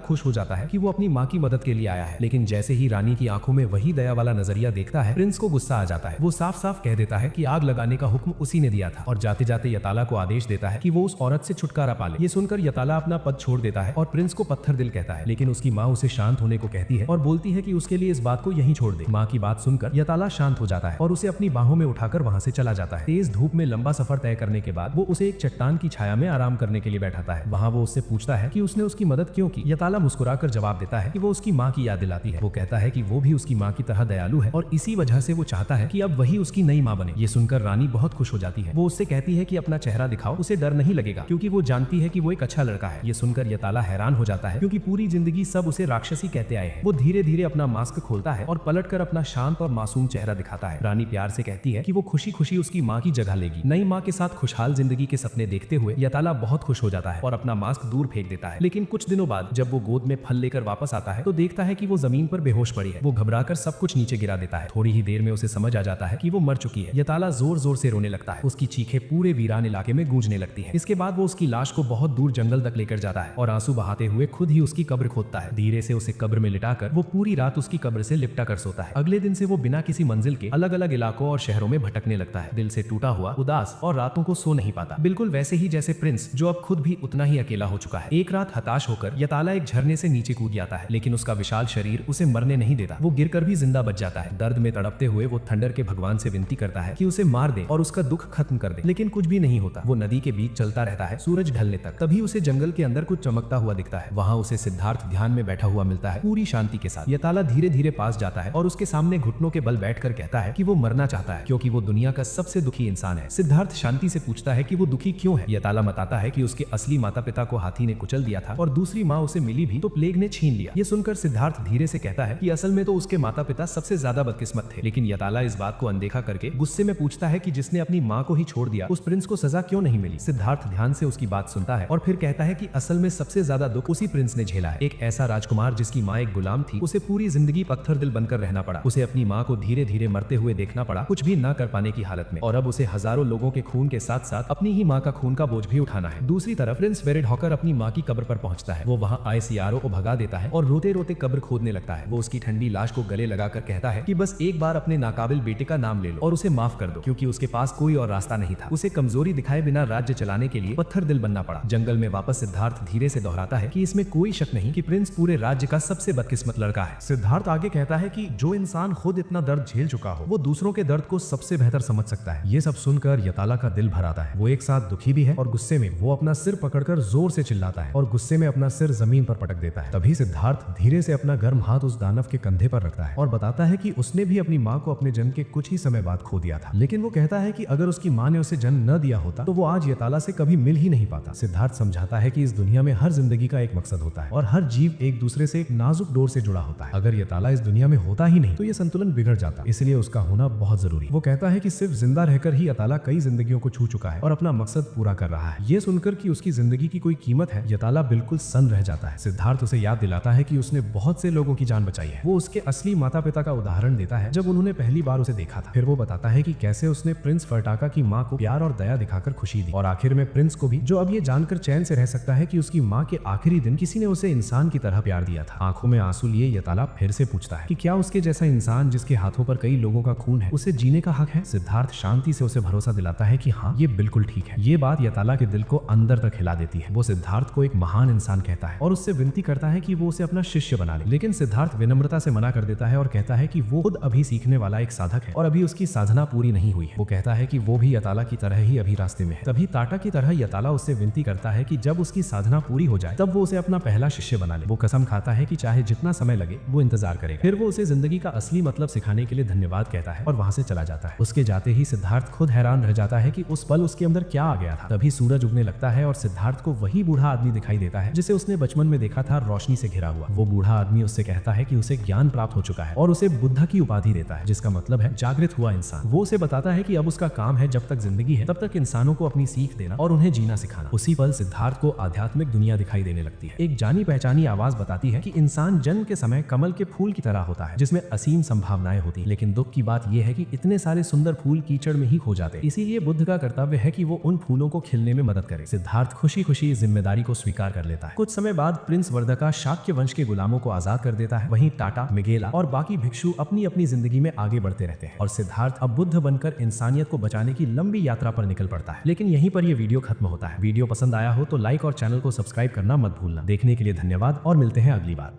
खुश हो जाता है कि वो अपनी माँ की मदद के लिए आया है, लेकिन जैसे ही रानी की आंखों में वही दया वाला नजरिया देखता है, प्रिंस को गुस्सा आ जाता है। वो साफ साफ कह देता है कि आग लगाने का हुक्म उसी ने दिया था और जाते जाते यताला को आदेश देता है कि वो उस औरत से छुटकारा पाले। ये सुनकर यताला अपना पद छोड़ देता है और प्रिंस को पत्थर दिल कहता है, लेकिन उसकी माँ उसे शांत होने को कहती है और बोलती है कि उसके लिए इस बात को यहीं छोड़ दे। माँ की बात सुनकर यताला शांत हो जाता है और उसे अपनी बाहों में उठाकर वहां से चला जाता है। तेज धूप में लंबा सफर तय करने के बाद वो उसे एक चट्टान की छाया में आराम करने के लिए बैठाता है। वहां वो उससे पूछता है कि उसने उसकी मदद क्यों की। यताला मुस्कुराकर जवाब देता है कि वो उसकी माँ की याद दिलाती है। वो कहता है कि वो भी उसकी माँ की तरह दयालु है और इसी वजह से वो चाहता है कि अब वही उसकी नई माँ बने। ये सुनकर रानी बहुत खुश हो जाती है। वो उससे कहती है कि अपना चेहरा दिखाओ, उसे डर नहीं लगेगा क्योंकि वो जानती है कि वो एक अच्छा लड़का है। ये सुनकर यताला हैरान हो जाता है क्योंकि पूरी जिंदगी सब उसे राक्षसी कहते आए हैं। वो धीरे धीरे अपना मास्क खोलता है और पलटकर अपना शांत और मासूम चेहरा दिखाता है। रानी प्यार से कहती है कि वो खुशी खुशी उसकी माँ की जगह लेगी। नई माँ के साथ खुशहाल जिंदगी के सपने देखते हुए यताला बहुत खुश हो जाता है और अपना मास्क दूर फेंक देता है। लेकिन कुछ दिनों बाद जब वो गोद में फल लेकर वापस आता है तो देखता है कि वो जमीन पर बेहोश पड़ी है। वो घबराकर सब कुछ नीचे गिरा देता है। थोड़ी ही देर में उसे समझ आ जाता है कि वो मर चुकी है। यताला जोर जोर से रोने लगता है। उसकी चीखें पूरे वीरान इलाके में गूंजने लगती है। इसके बाद वो उसकी लाश को बहुत दूर जंगल तक लेकर जाता है और आंसू बहाते हुए खुद ही उसकी कब्र खोदता है। धीरे से उसे कब्र में लिटाकर वो पूरी रात उसकी कब्र से लिपटा कर सोता है। अगले दिन से वो बिना किसी मंजिल के अलग अलग इलाकों और शहरों में भटकने लगता है, दिल से टूटा हुआ, उदास और रातों को सो नहीं पाता। बिल्कुल वैसे ही जैसे प्रिंस, जो अब खुद भी उतना ही अकेला हो चुका है। एक रात हताश होकर यताला एक झरने से नीचे कूद जाता है, लेकिन उसका विशाल शरीर उसे मरने नहीं देता। वो गिरकर भी जिंदा बच जाता है। दर्द में तड़पते हुए वो थंडर के भगवान से विनती करता है कि उसे मार दे और उसका दुख खत्म कर दे, लेकिन कुछ भी नहीं होता। वो नदी के बीच चलता रहता है सूरज ढलने तक। तभी उसे जंगल के अंदर कुछ चमकता हुआ दिखता है। वहाँ उसे सिद्धार्थ ध्यान में बैठा हुआ मिलता है, पूरी शांति के साथ। यताला धीरे धीरे पास जाता है और उसके सामने घुटनों के बल बैठकर कहता है कि वो मरना चाहता है क्योंकि वो दुनिया का सबसे दुखी इंसान है। सिद्धार्थ शांति से पूछता है कि वो दुखी क्यों है। यताला बताता है कि उसके असली माता पिता को हाथी ने कुचल दिया था और दूसरी माँ उसे मिली भी तो प्लेग ने छीन लिया। ये सुनकर सिद्धार्थ धीरे से कहता है कि असल में तो उसके माता पिता सबसे ज्यादा बदकिस्मत थे। लेकिन यताला इस बात को अनदेखा करके गुस्से में पूछता है कि जिसने अपनी माँ को ही छोड़ दिया उस प्रिंस को सजा क्यों नहीं मिली। सिद्धार्थ ध्यान से उसकी बात सुनता है और फिर कहता है कि असल में सबसे ज्यादा दुख उसी प्रिंस ने झेला है। एक ऐसा राजकुमार जिसकी माँ एक गुलाम थी, उसे पूरी जिंदगी पत्थर दिल बनकर रहना पड़ा। उसे अपनी माँ को धीरे धीरे मरते हुए देखना पड़ा, कुछ भी ना कर पाने की हालत में। और अब उसे हजारों लोगों के खून के साथ साथ अपनी ही माँ का खून का बोझ भी उठाना है। दूसरी तरफ प्रिंस वेरेडहॉकर अपनी माँ की कब्र पर पहुंचता है। वो वहाँ आए सियारों को भगा देता है और रोते रोते कब्र खोदने लगता है। वो उसकी ठंडी लाश को गले लगाकर कहता है कि बस एक बार अपने नाकाबिल बेटे का नाम ले लो और उसे माफ कर दो, क्योंकि उसके पास कोई और रास्ता नहीं था। उसे कमजोरी दिखाए बिना राज्य चलाने के लिए पत्थर दिल बनना पड़ा। जंगल में वापस सिद्धार्थ धीरे से दोहराता है कि इसमें कोई शक नहीं कि प्रिंस पूरे राज्य का सबसे बदकिस्मत लड़का है। सिद्धार्थ आगे कहता है कि जो इंसान खुद इतना दर्द झेल चुका हो वो दूसरों के दर्द को सबसे बेहतर समझ सकता है। ये सब सुनकर यताला का दिल भर आता है। वो एक साथ दुखी भी है और गुस्से में। वो अपना सिर पकड़कर जोर से चिल्लाता है और गुस्से में अपना सिर जमीन पर पटक देता है। तभी सिद्धार्थ धीरे से अपना गर्म हाथ उस दानव के कंधे पर रखता है और बताता है कि उसने भी अपनी माँ को अपने जन्म के कुछ ही समय बाद खो दिया था, लेकिन वो कहता है कि अगर उसकी माँ ने उसे जन्म न दिया होता तो वो आज यताला से कभी मिल ही नहीं पाता। सिद्धार्थ समझाता है कि इस दुनिया में हर जिंदगी का एक मकसद होता है और हर जीव एक दूसरे से एक नाजुक डोर से जुड़ा होता है। अगर यताला इस दुनिया में होता ही नहीं तो ये संतुलन बिगड़ जाता, इसलिए उसका होना बहुत जरूरी। वो कहता है कि सिर्फ जिंदा रहकर ही यताला कई जिंदगियों को छू चुका है और अपना मकसद पूरा कर रहा है। ये सुनकर कि उसकी जिंदगी की कोई कीमत है, यताला बिल्कुल सन्न रह जाता है। सिद्धार्थ उसे याद दिलाता है कि उसने बहुत से लोगों की जान बचाई है। वो उसके असली माता पिता का उदाहरण देता है जब उन्होंने पहली बार उसे देखा था। फिर वो बताता है कि कैसे उसने प्रिंस फर्टाका की माँ को प्यार और दया दिखाकर खुशी दी और आखिर में प्रिंस को भी, जो अब ये जानकर चैन से रह सकता है कि उसकी माँ के आखिरी दिन किसी ने उसे इंसान की तरह प्यार दिया था। आंखों में आंसू लिए यताला फिर से पूछता है कि क्या उसके जैसा इंसान जिसके हाथों पर कई लोगों का खून है, उसे जीने का हक है। सिद्धार्थ शांति से उसे भरोसा दिलाता है कि हाँ, ये बिल्कुल ठीक है। ये बात यताला के दिल को अंदर तक हिला देती है। वो सिद्धार्थ को एक महान इंसान कहता है और उससे विनती करता है कि वो उसे अपना शिष्य बना ले, लेकिन सिद्धार्थ विनम्रता से मना कर देता है और कहता है कि वो खुद अभी सीखने वाला एक साधक है और अभी उसकी साधना पूरी नहीं हुई है। वो कहता है कि वो भी यताला की तरह ही अभी रास्ते में है। तभी टाटा की तरह यताला उससे विनती करता है कि जब उसकी साधना पूरी हो जाए तब वो उसे अपना पहला शिष्य बना ले। वो कसम खाता है कि चाहे जितना समय लगे वो इंतजार करेगा। फिर वो उसे जिंदगी का असली मतलब सिखाने के लिए धन्यवाद कहता है और वहां से चला जाता है। उसके जाते ही सिद्धार्थ खुद हैरान रह जाता है कि उस पल उसके अंदर क्या आ गया था। तभी सूरज उगने लगता है और सिद्धार्थ को वही बूढ़ा आदमी दिखाई देता है जिसे उसने बचपन में देखा था, रोशनी से घिरा हुआ। वो बूढ़ा आदमी उससे कहता है कि उसे ज्ञान प्राप्त हो चुका है और उसे बुद्धा की उपाधि देता है, जिसका मतलब है जागृत हुआ इंसान। वो उसे बताता है कि अब उसका काम है जब तक जिंदगी है तब तक इंसानों को अपनी सीख देना और उन्हें जीना सिखाना। उसी पल सिद्धार्थ को आध्यात्मिक दुनिया दिखाई देने लगती है। एक जानी पहचानी आवाज बताती है कि इंसान जन्म के समय कमल के फूल की तरह होता है, जिसमें असीम संभावनाएं होती, लेकिन दुख की बात यह है कि इतने सारे सुंदर फूल कीचड़ में ही खो जाते। इसीलिए बुद्ध का कर्तव्य है कि वो उन फूलों को खिलने में मदद करे। सिद्धार्थ खुशी खुशी इस जिम्मेदारी को स्वीकार कर लेता है। कुछ समय बाद प्रिंस वर्धका शाक्य वंश के गुलामों को आजाद कर देता है। वहीं टाटा, मिगेला और बाकी भिक्षु अपनी अपनी जिंदगी में आगे बढ़ते रहते हैं और सिद्धार्थ अब बुद्ध बनकर इंसानियत को बचाने की लंबी यात्रा पर निकल पड़ता है। लेकिन यहीं पर यह वीडियो खत्म होता है। वीडियो पसंद आया हो तो लाइक और चैनल को सब्सक्राइब करना मत भूलना। देखने के लिए धन्यवाद और मिलते हैं अगली बार।